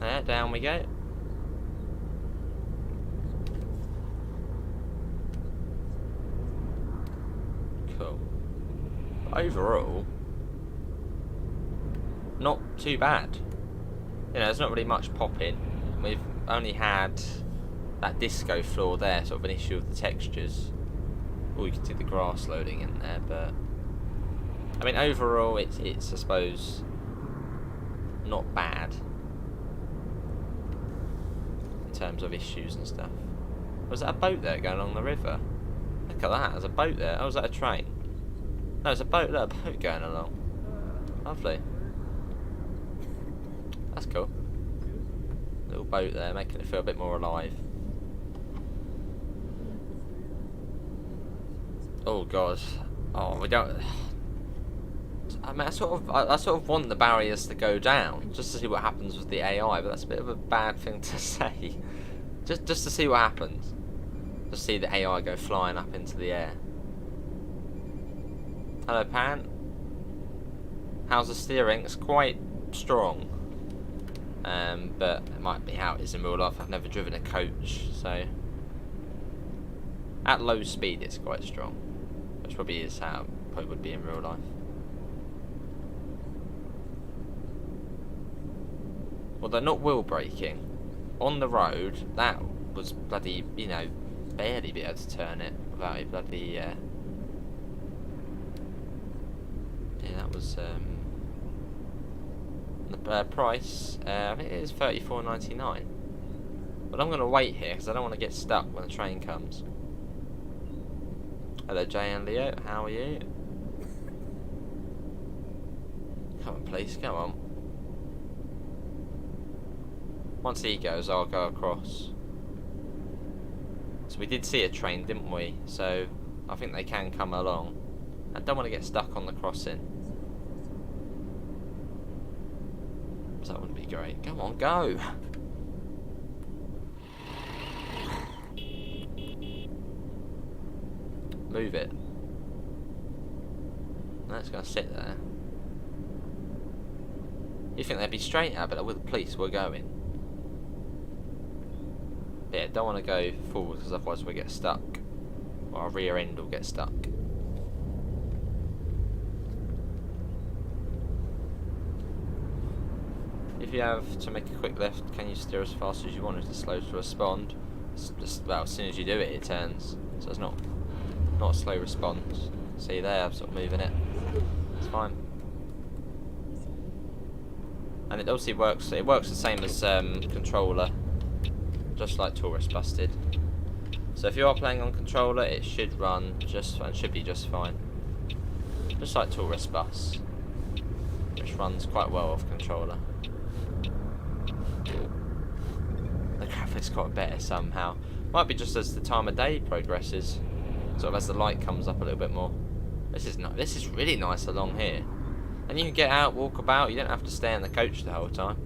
There, down we go. Cool. Overall, not too bad. You know, there's not really much popping. We've only had that disco floor there, sort of an issue with the textures. Oh, you can see the grass loading in there, but I mean, overall, it's I suppose not bad in terms of issues and stuff. Was that a boat there going along the river? Look at that, there's a boat there. Oh, was that a train? No, it's a boat. Look, a boat going along. Lovely. That's cool. Little boat there, making it feel a bit more alive. Oh god. Oh, we don't. I mean, I sort of want the barriers to go down just to see what happens with the AI, but that's a bit of a bad thing to say. Just to see what happens. Just see the AI go flying up into the air. Hello, Pan. How's the steering? It's quite strong. But it might be how it is in real life. I've never driven a coach, so at low speed it's quite strong, which probably is how it probably would be in real life. Well, they're not wheel braking on the road. That was bloody, you know, barely be able to turn it without a bloody yeah, that was the price, I think it is $34.99. But I'm going to wait here because I don't want to get stuck when the train comes. Hello, Jay and Leo. How are you? Come on, please. Come on. Once he goes, I'll go across. So we did see a train, didn't we? So I think they can come along. I don't want to get stuck on the crossing. So that wouldn't be great. Come on, go! Move it. No, it's going to sit there. You think they'd be straight out, but with the police, we're going. But yeah, don't want to go forward because otherwise we'll get stuck. Or our rear end will get stuck. If you have to make a quick left, can you steer as fast as you want? If it's slow to respond, it's just, well, as soon as you do it, it turns. So it's not a slow response. See there, I'm sort of moving it. It's fine. And it obviously works. It works the same as controller, just like Tourist Bus did. So if you are playing on controller, it should run just and should be just fine. Just like Tourist Bus, which runs quite well off controller. The graphics got better somehow. Might be just as the time of day progresses, sort of as the light comes up a little bit more. This is really nice along here, and you can get out, walk about. You don't have to stay in the coach the whole time,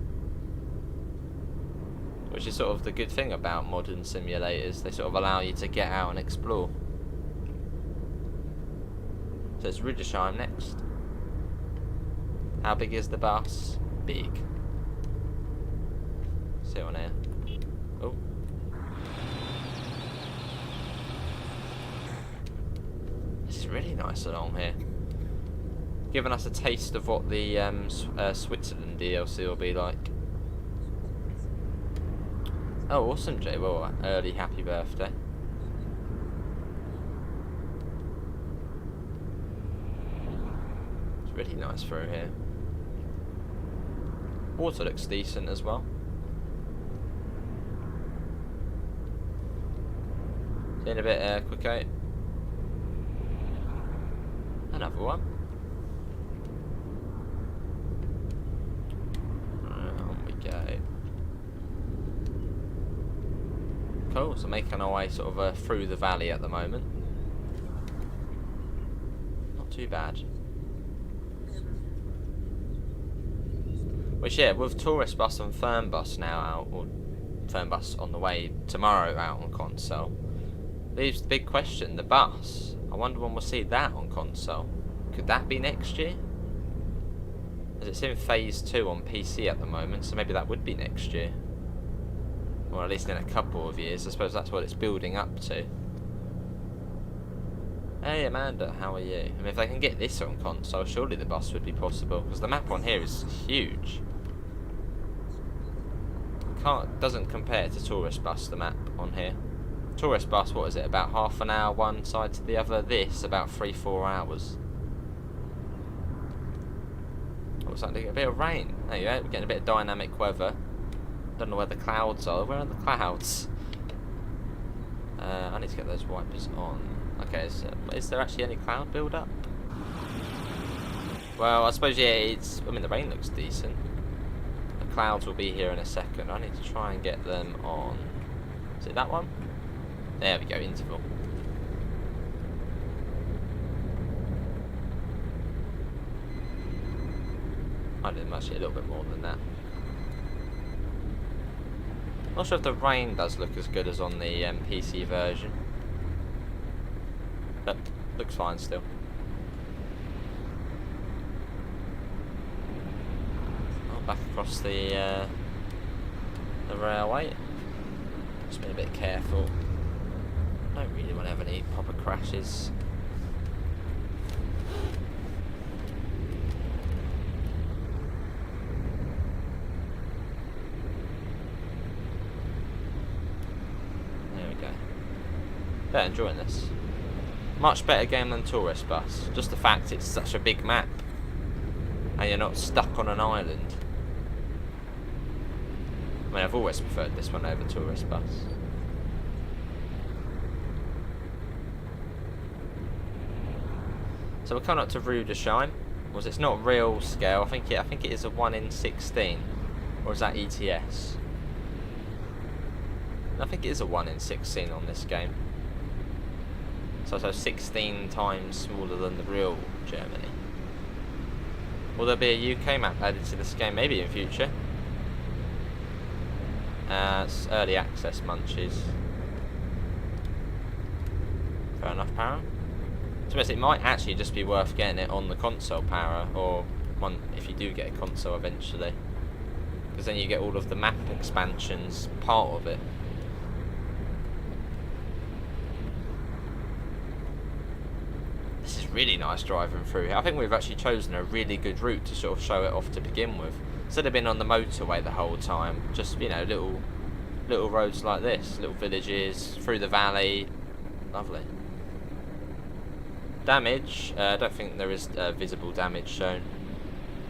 which is sort of the good thing about modern simulators. They sort of allow you to get out and explore. So it's Ridersheim next. How big is the bus? Big. See on here. Oh. This is really nice along here. Giving us a taste of what the Switzerland DLC will be like. Oh, awesome, Jay. Well, early happy birthday. It's really nice through here. Water looks decent as well. In a bit, quick out. Another one. On we go. Cool, so making our way sort of through the valley at the moment. too bad. Which, yeah, with Tourist Bus and Fernbus now out, or Fernbus on the way tomorrow out on console, leaves the big question, the bus. I wonder when we'll see that on console. Could that be next year? As it's in phase 2 on PC at the moment, so maybe that would be next year. Or at least in a couple of years. I suppose that's what it's building up to. Hey Amanda, how are you? I mean, if they can get this on console, surely the bus would be possible, because the map on here is huge. Doesn't compare to Tourist Bus, the map on here. Tourist Bus, what is it, about half an hour one side to the other? This, about 3-4 hours. Oh, it's starting to get a bit of rain. There you go, we're getting a bit of dynamic weather. Don't know where the clouds are. Where are the clouds? I need to get those wipers on. Okay, is there actually any cloud build-up? Well, I suppose, yeah, I mean, the rain looks decent. The clouds will be here in a second. I need to try and get them on. Is it that one? There we go, interval. I did actually a little bit more than that. Not sure if the rain does look as good as on the PC version. But looks fine still. Oh, back across the railway. Just be a bit careful. Don't really want to have any proper crashes. There we go. They're enjoying this. Much better game than Tourist Bus. Just the fact it's such a big map and you're not stuck on an island. I mean, I've always preferred this one over Tourist Bus. So we're coming up to Rue de Shine. It's not real scale. I think it is a 1 in 16, or is that ETS? I think it is a 1 in 16 on this game. So 16 times smaller than the real Germany. Will there be a UK map added to this game? Maybe in future. It's early access munchies. Fair enough, Para. So it might actually just be worth getting it on the console, Para, or one if you do get a console eventually, because then you get all of the map expansions part of it. This is really nice driving through here. I think we've actually chosen a really good route to sort of show it off to begin with. Instead of being on the motorway the whole time, just, you know, little roads like this, little villages through the valley. Lovely. Damage, I don't think there is visible damage shown.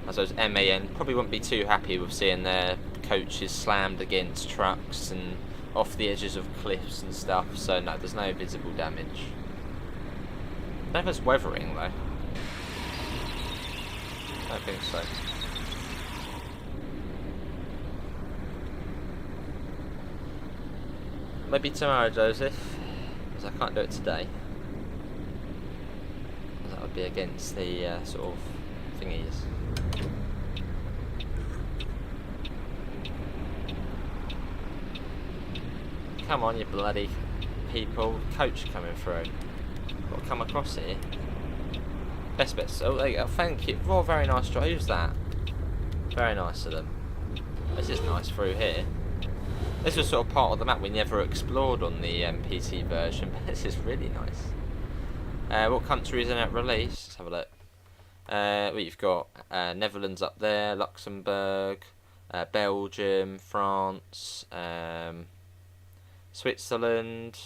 I suppose MAN probably wouldn't be too happy with seeing their coaches slammed against trucks and off the edges of cliffs and stuff, so no, there's no visible damage. I don't know if it's weathering though. I don't think so. Maybe tomorrow, Joseph, because I can't do it today. That would be against the sort of thingies. Come on, you bloody people. Coach coming through. Got to come across here. Best bits. Oh, there you go. Thank you. Oh, very nice drive. Who's that? Very nice of them. This is nice through here. This was sort of part of the map we never explored on the PC version, but this is really nice. What countries in it release? Let's have a look. Well, you've got Netherlands up there, Luxembourg, Belgium, France, Switzerland,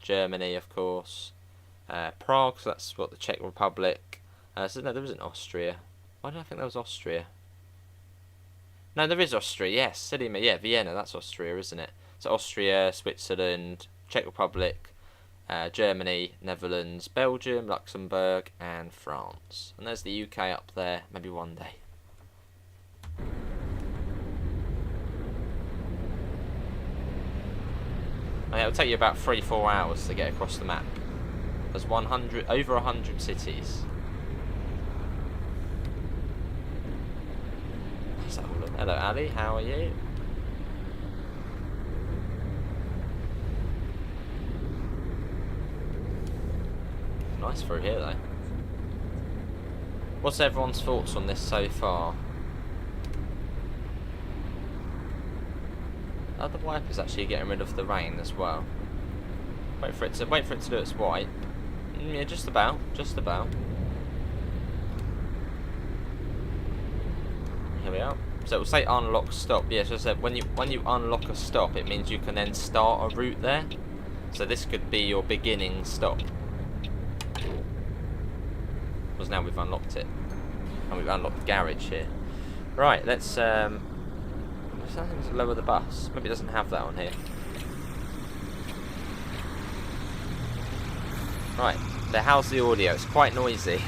Germany, of course, Prague, so that's what, the Czech Republic. So no, there isn't Austria. Why did I think there was Austria? No, there is Austria, yes, silly me, yeah, Vienna, that's Austria, isn't it? So Austria, Switzerland, Czech Republic, Germany, Netherlands, Belgium, Luxembourg, and France. And there's the UK up there, maybe one day. And it'll take you about 3-4 hours to get across the map. There's over 100 cities. Let's have a look. Hello, Ali. How are you? Nice through here, though. What's everyone's thoughts on this so far? Are the wipers actually getting rid of the rain as well? Wait for it to do its wipe. Yeah, just about. Here we are. So it will say unlock stop. Yeah, so it said when you unlock a stop, it means you can then start a route there. So this could be your beginning stop. Because now we've unlocked it. And we've unlocked the garage here. Right, let's something to lower the bus. Maybe it doesn't have that on here. Right, so how's the audio? It's quite noisy. Let's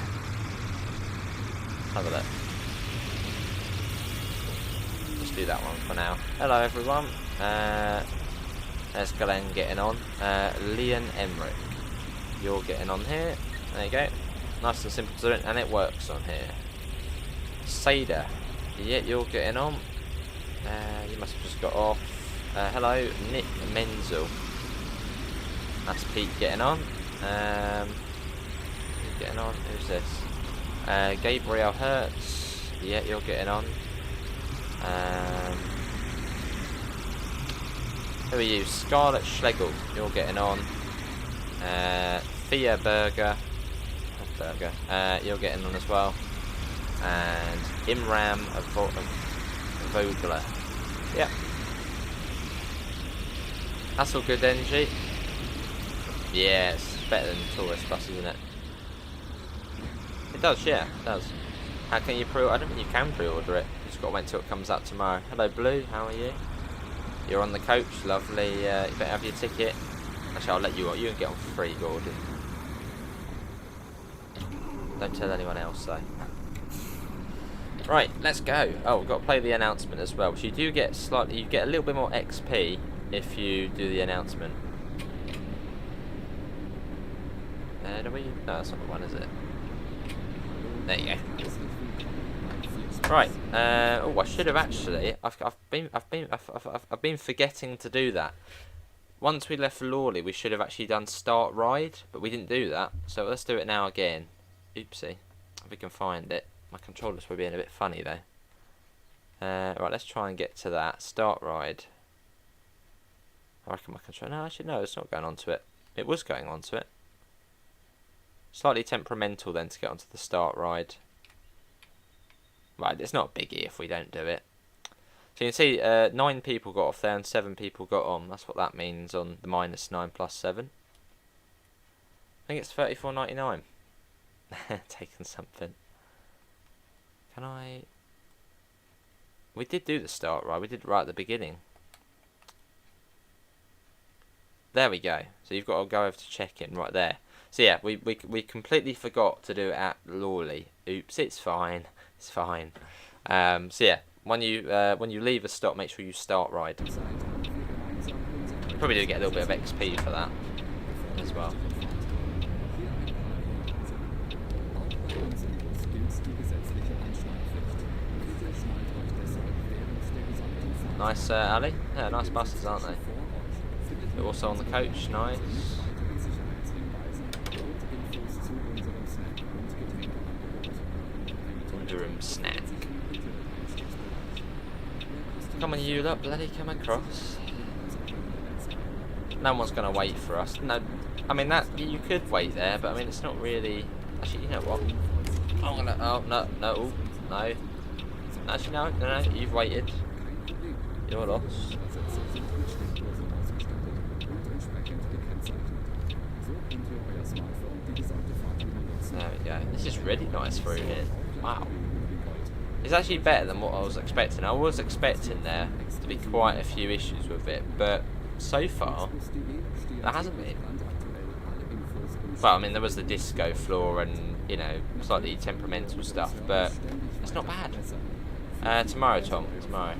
have a look. Just do that one for now. Hello everyone. There's Glenn getting on. Leon Emmerich. You're getting on here. There you go. Nice and simple to do, and it works on here. Sada. Yeah, you're getting on. You must have just got off. Hello, Nick Menzel. That's Pete getting on. Who's getting on? Who's this? Gabriel Hertz. Yeah, you're getting on. Who are you? Scarlett Schlegel. You're getting on. Thea Burger. You're getting on as well. And Imram Vogler. Yep. That's all good, NG. Yeah, it's better than tourist bus, isn't it? It does, yeah, it does. How can you pre-order? I don't think you can pre-order it. You just got to wait until it comes out tomorrow. Hello, Blue. How are you? You're on the coach. Lovely. You better have your ticket. Actually, I'll let you on. You can get on free, Gordon. Don't tell anyone else, though. Right, let's go. Oh, we've got to play the announcement as well. Which you do get slightly. You get a little bit more XP if you do the announcement. Do we? No, that's not the one, is it? There you go. Right. Oh, I should have actually. I've been forgetting to do that. Once we left Lawley, we should have actually done start ride, but we didn't do that. So let's do it now again. Oopsie. If we can find it. My controller's were being a bit funny though. Right, let's try and get to that. Start ride. I reckon my controller... No, actually no, it's not going onto it. It was going onto it. Slightly temperamental then to get onto the start ride. Right, it's not a biggie if we don't do it. So you can see 9 people got off there and 7 people got on. That's what that means on the -9 plus 7. I think it's $34.99. Taking something. Can I... We did do the start ride. We did right at the beginning. There we go. So you've got to go over to check-in right there. So yeah, we completely forgot to do it at Lawley. Oops, it's fine. It's fine. So yeah, when you leave a stop, make sure you start ride. You probably do get a little bit of XP for that as well. Nice, Ali. Yeah, nice buses, aren't they? They're also on the coach. Nice. Durham snack. Come on, you lot, bloody come across. No one's gonna wait for us. No, I mean that you could wait there, but I mean it's not really. Actually, you know what? I'm gonna. Oh no. Actually, no. You've waited. You're lost. There we go. This is really nice through here. Wow. It's actually better than what I was expecting. I was expecting there to be quite a few issues with it, but so far, there hasn't been. Well, I mean, there was the disco floor and, you know, slightly temperamental stuff, but it's not bad. Tomorrow, Tom. Tomorrow.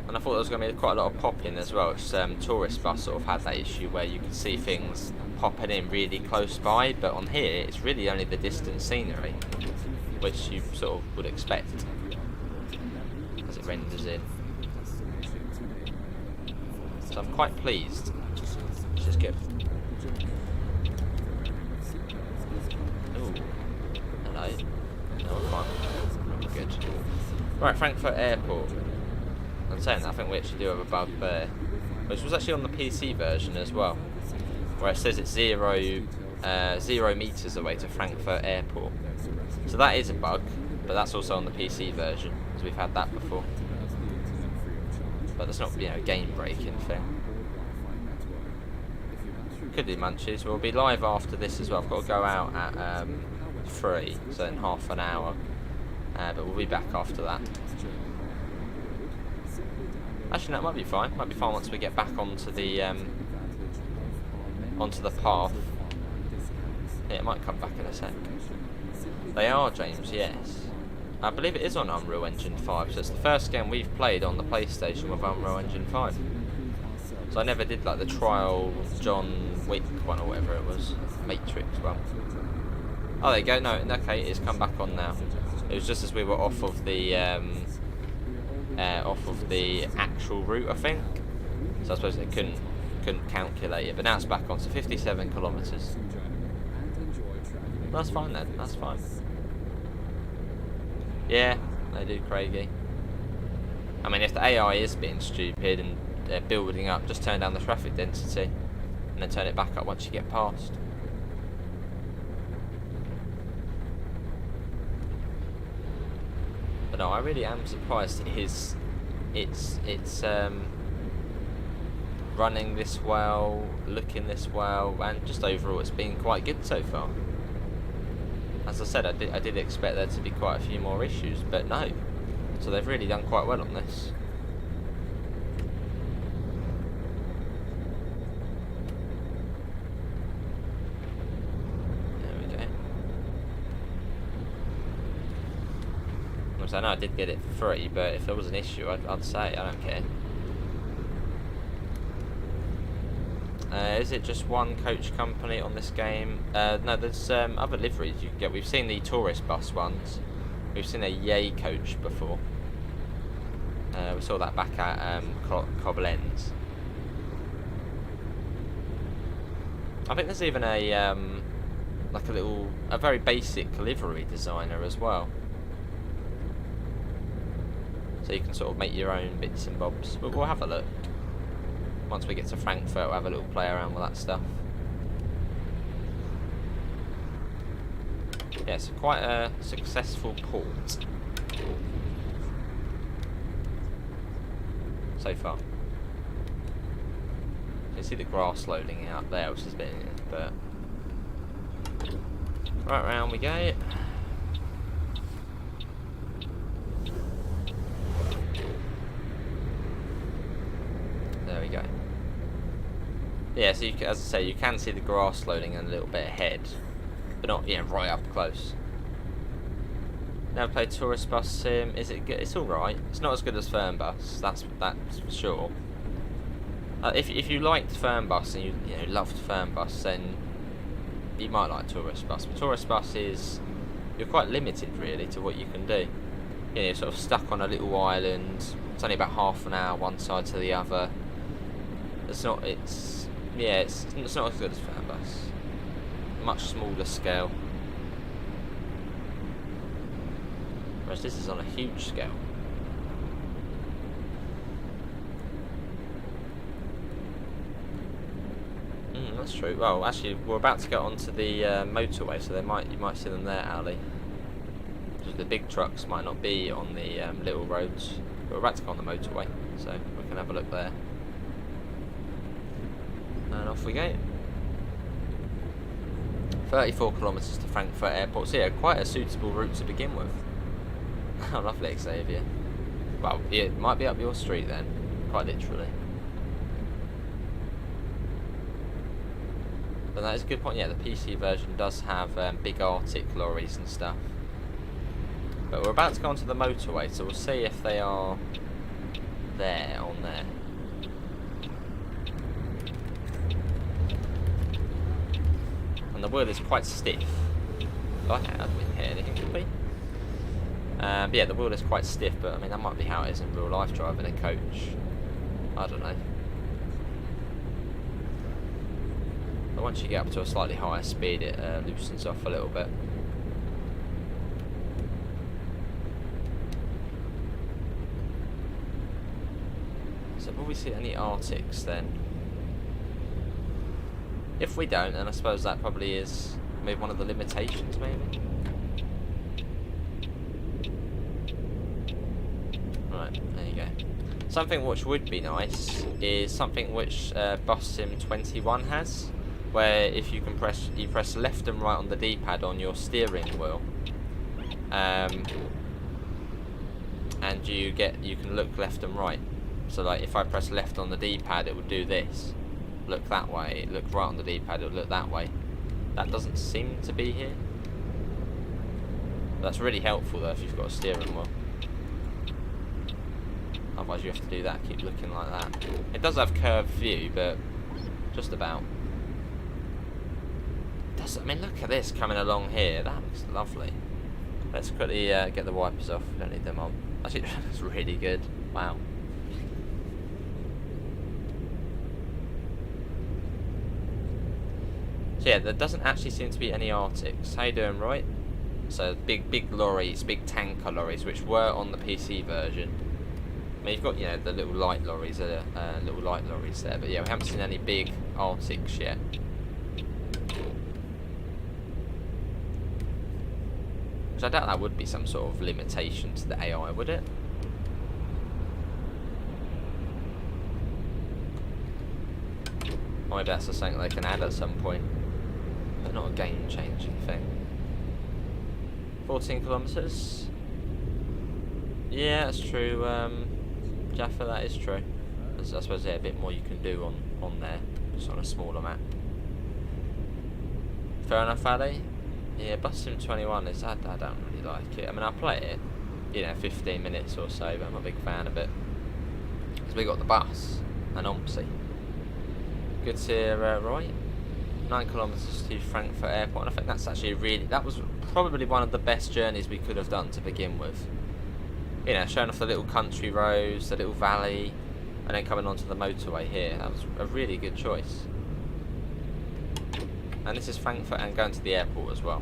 And I thought there was going to be quite a lot of pop-in as well. It's, tourist bus sort of had that issue where you can see things popping in really close by, but on here it's really only the distant scenery. which you sort of would expect as it renders in. So I'm quite pleased, which is good. Ooh, hello. No, we're fine. We're good. Right, Frankfurt Airport. I'm saying that, I think we actually do have a bug there, which was actually on the PC version as well, where it says it's 0 meters away to Frankfurt Airport. So that is a bug, but that's also on the PC version, because we've had that before. But that's not, you know, a game-breaking thing. Could do munchies. We'll be live after this as well. I've got to go out at 3, so in half an hour. But we'll be back after that. Actually, that might be fine. Might be fine once we get back onto the path. Yeah, it might come back in a sec. They are, James, yes. I believe it is on Unreal Engine 5, so it's the first game we've played on the PlayStation with Unreal Engine 5. So I never did like the trial John Wick one or whatever it was, Matrix one. Oh, there you go. No, okay, it's come back on now. It was just as we were off of the actual route, I think. So I suppose they couldn't calculate it, but now it's back on. So 57 kilometres. That's fine then. That's fine. Yeah, they do, Craigie. I mean, if the AI is being stupid and they're building up, just turn down the traffic density and then turn it back up once you get past. But no, I really am surprised it's running this well, looking this well, and just overall it's been quite good so far. As I said, I did expect there to be quite a few more issues, but no. So they've really done quite well on this. There we go. I know I did get it for free, but if there was an issue, I'd say I don't care. Is it just one coach company on this game? No, there's other liveries you can get. We've seen the tourist bus ones. We've seen a Yay coach before. We saw that back at Koblenz. I think there's even a like a very basic livery designer as well. So you can sort of make your own bits and bobs. But we'll have a look. Once we get to Frankfurt, we'll have a little play around with that stuff. Yeah, it's quite a successful port so far. You can see the grass loading out there, which has been, but right round we go. There we go. Yeah, so as I say, you can see the grass loading a little bit ahead, but not, yeah, right up close. Never played Tourist Bus Sim. Is it good? It's all right. It's not as good as Fernbus. That's for sure. If you liked Fernbus and you loved Fernbus, then you might like Tourist Bus. But Tourist Bus you're quite limited really to what you can do. You're sort of stuck on a little island. It's only about half an hour one side to the other. It's not as good as Fernbus. Much smaller scale. Whereas this is on a huge scale. That's true. Well, actually, we're about to get onto the motorway, so you might see them there, Lawley. The big trucks might not be on the little roads. But we're about to go on the motorway, so we can have a look there. And off we go. 34 kilometres to Frankfurt Airport. So yeah, quite a suitable route to begin with. How lovely, Xavier. Well, it might be up your street then, quite literally. But that is a good point. Yeah, the PC version does have big Arctic lorries and stuff. But we're about to go onto the motorway, so we'll see if they are there, on there. And the wheel is quite stiff. Oh, I had wind here, anything could be. But yeah, the wheel is quite stiff, but I mean that might be how it is in real life driving a coach. I don't know. But once you get up to a slightly higher speed, it loosens off a little bit. So will we see any Arctics then? If we don't, then I suppose that probably is maybe one of the limitations, maybe. Right, there you go. Something which would be nice is something which Bus Sim 21 has, where if you can press left and right on the D-pad on your steering wheel, and you can look left and right. So like if I press left on the D-pad, it would do this. Look that way. Look right on the D-pad, it would look that way. That doesn't seem to be here. That's really helpful though if you've got a steering wheel. Otherwise you have to do that, keep looking like that. It does have curved view, but just about. I mean, look at this coming along here. That looks lovely. Let's quickly get the wipers off. We don't need them on. Actually, it looks really good. Wow. So yeah, there doesn't actually seem to be any Arctics. How you doing, right? So big lorries, big tanker lorries, which were on the PC version. I mean, you've got, you know, the little light lorries, there, but yeah, we haven't seen any big Arctics yet. Which I doubt that would be some sort of limitation to the AI, would it? Or maybe that's just something they can add at some point, but not a game-changing thing. 14 kilometres. Yeah, that's true. Jaffa, that is true. I suppose there's a bit more you can do on there, just on a smaller map. Fair enough, Ali. Yeah, Bus Sim 21 is, I don't really like it. I mean, I play it, you know, 15 minutes or so, but I'm a big fan of it. Because we got the bus, and Omsi. Good to hear, right? 9 kilometres to Frankfurt Airport, and I think that's actually that was probably one of the best journeys we could have done to begin with. You know, showing off the little country roads, the little valley, and then coming onto the motorway here. That was a really good choice. And this is Frankfurt and going to the airport as well.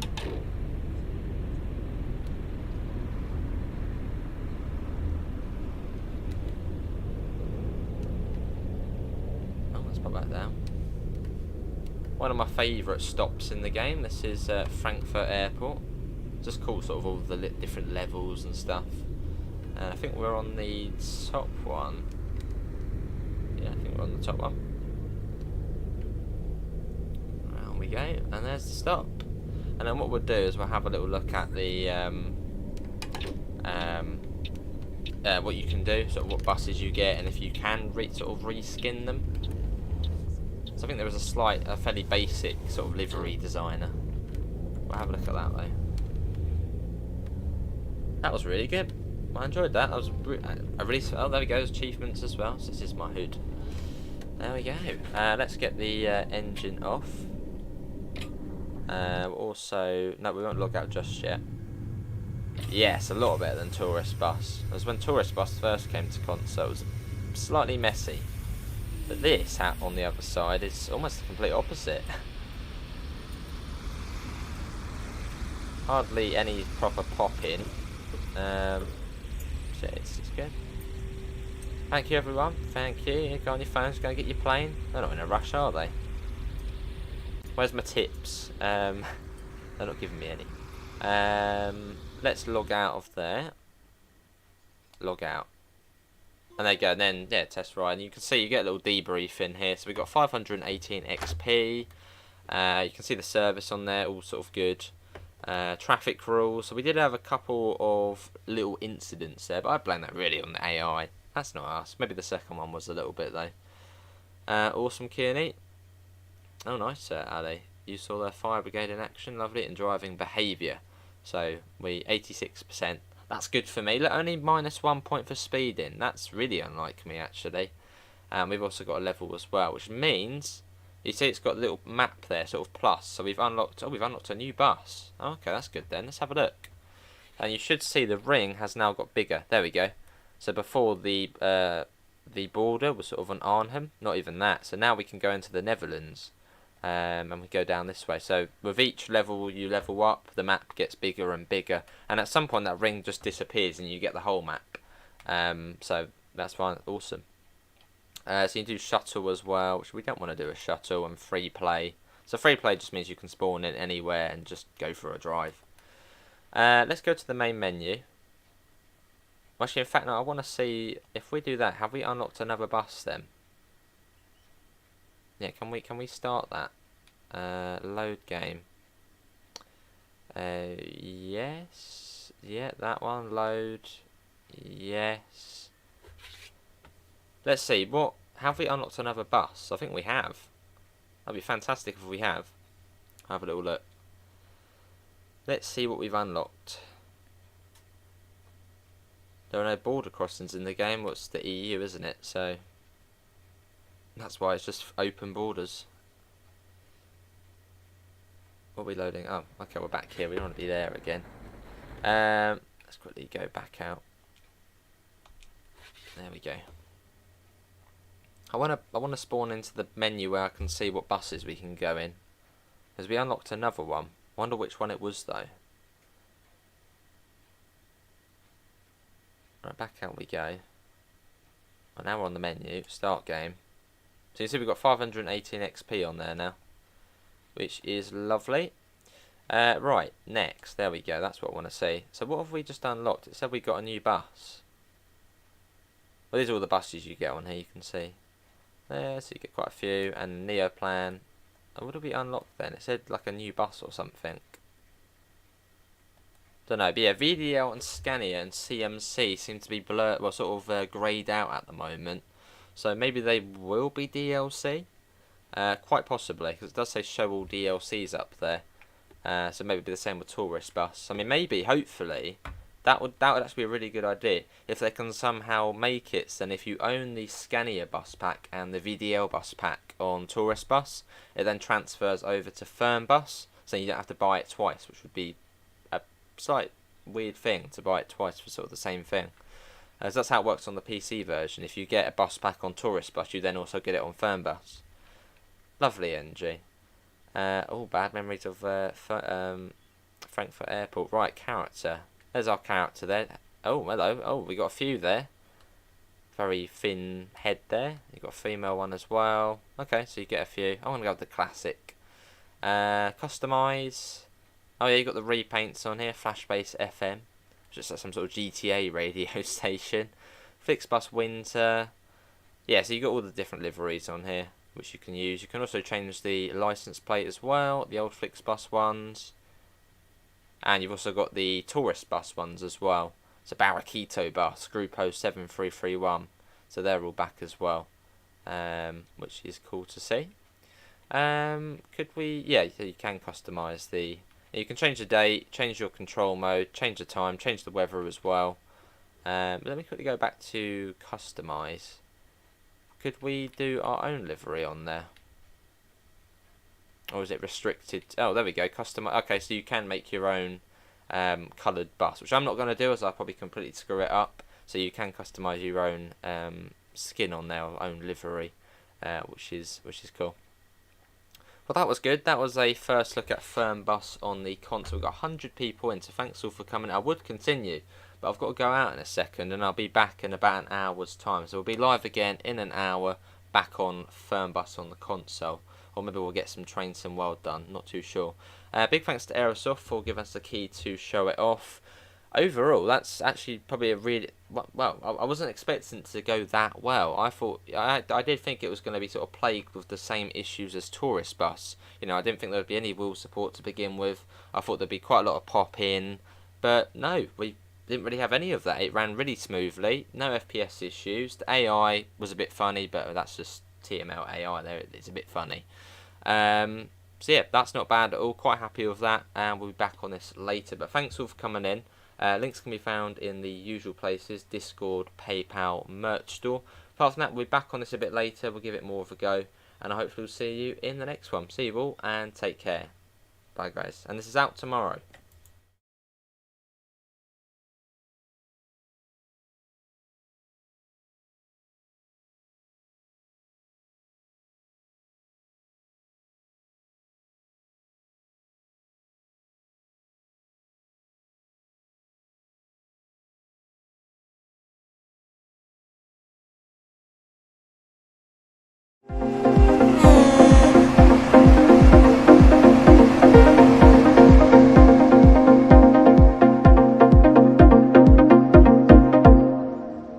Oh, let's pop that down. One of my favourite stops in the game. This is Frankfurt Airport. Just cool, sort of all the different levels and stuff. And I think we're on the top one. Yeah, I think we're on the top one. Round we go, and there's the stop. And then what we'll do is we'll have a little look at the what you can do, sort of what buses you get, and if you can sort of reskin them. So I think there was a fairly basic sort of livery designer. We'll have a look at that though. That was really good. I enjoyed that. I really. Oh, there we go. There's achievements as well. So this is my hood. There we go. Let's get the engine off. Also, no, we won't log out just yet. Yes, a lot better than Tourist Bus. As when Tourist Bus first came to console, it was slightly messy. But this, on the other side, is almost the complete opposite. Hardly any proper pop-in. So it's good. Thank you, everyone. Thank you. Go on your phones, go and get your plane. They're not in a rush, are they? Where's my tips? They're not giving me any. Let's log out of there. Log out. And there you go. And then, yeah, test ride. And you can see you get a little debrief in here. So we've got 518 XP. You can see the service on there, all sort of good. Traffic rules. So we did have a couple of little incidents there, but I blame that really on the AI. That's not us. Maybe the second one was a little bit though. Awesome, Kearney. Oh, nice, Ali. You saw the fire brigade in action. Lovely. And driving behaviour. So we 86%. That's good for me. Look, only -1 point for speeding. That's really unlike me actually. We've also got a level as well, which means. You see it's got a little map there, sort of plus. So we've unlocked a new bus. Oh, okay, that's good then. Let's have a look. and you should see the ring has now got bigger. There we go. So before the border was sort of on Arnhem, not even that. So now we can go into the Netherlands, and we go down this way. So with each level you level up, the map gets bigger and bigger, and at some point that ring just disappears and you get the whole map. So that's fine, awesome. So you can do shuttle as well, which we don't want to do a shuttle, and free play. So free play just means you can spawn in anywhere and just go for a drive. Let's go to the main menu. Actually, in fact, no, I want to see if we do that. Have we unlocked another bus then? Yeah, can we start that? Load game. Yes. Yeah, that one. Load. Yes. Let's see. What have we unlocked another bus? I think we have. That'd be fantastic if we have. Have a little look. Let's see what we've unlocked. There are no border crossings in the game. What's the EU, isn't it? So that's why it's just open borders. What are we loading? Oh, okay, we're back here. We don't want to be there again. Let's quickly go back out. There we go. I wanna spawn into the menu where I can see what buses we can go in, because we unlocked another one. Wonder which one it was though. Right, back out we go. Well, now we're on the menu. Start game. So you see we've got 518 XP on there now, which is lovely. Right, next. There we go. That's what I want to see. So what have we just unlocked? It said we got a new bus. Well, these are all the buses you get on here. You can see. There, so you get quite a few. And Neoplan. And what did we unlock then? It said like a new bus or something. Don't know, but yeah, VDL and Scania and CMC seem to be blurred, well, sort of greyed out at the moment. So maybe they will be DLC, quite possibly, because it does say show all DLCs up there. So maybe it'll be the same with Tourist Bus. I mean, maybe, hopefully, that would actually be a really good idea if they can somehow make it. Then if you own the Scania bus pack and the VDL bus pack on Tourist Bus, it then transfers over to Fernbus, so you don't have to buy it twice, which would be slight weird thing to buy it twice for sort of the same thing. As that's how it works on the PC version. If you get a bus pack on Tourist Bus, you then also get it on Fernbus. Lovely NG. Oh, bad memories of Frankfurt Airport. Right, character. There's our character there. Oh, hello. Oh, we got a few there. Very thin head there. You got a female one as well. Okay, so you get a few. I want to go with the classic. Customise. Oh yeah, you got the repaints on here. Flashbase FM, just like some sort of GTA radio station. Flixbus Winter. Yeah, so you got all the different liveries on here which you can use. You can also change the license plate as well, the old Flixbus ones, and you've also got the tourist bus ones as well. So Barraquito bus, Grupo 7331. So they're all back as well, which is cool to see. Could we? Yeah, so you can customise the. You can change the date, change your control mode, change the time, change the weather as well. Let me quickly go back to customise. Could we do our own livery on there? Or is it restricted? Oh, there we go, customise. Okay, so you can make your own coloured bus, which I'm not going to do as I'll probably completely screw it up. So you can customise your own skin on there, or own livery, which is cool. Well, that was good. That was a first look at Fernbus on the console. We've got 100 people in, so thanks all for coming. I would continue, but I've got to go out in a second, and I'll be back in about an hour's time. So we'll be live again in an hour, back on Fernbus on the console. Or maybe we'll get some Train Sim World done, not too sure. Big thanks to Aerosoft for giving us the key to show it off. Overall, that's actually probably a really... Well, I wasn't expecting it to go that well. I thought... I did think it was going to be sort of plagued with the same issues as Tourist Bus. You know, I didn't think there would be any wheel support to begin with. I thought there'd be quite a lot of pop-in. But no, we didn't really have any of that. It ran really smoothly. No FPS issues. The AI was a bit funny, but that's just TML AI there. It's a bit funny. So yeah, that's not bad at all. Quite happy with that. And we'll be back on this later. But thanks all for coming in. Links can be found in the usual places: Discord, PayPal, merch store. Apart from that, we'll be back on this a bit later. We'll give it more of a go, and I hopefully will see you in the next one. See you all, and take care. Bye, guys. And this is out tomorrow.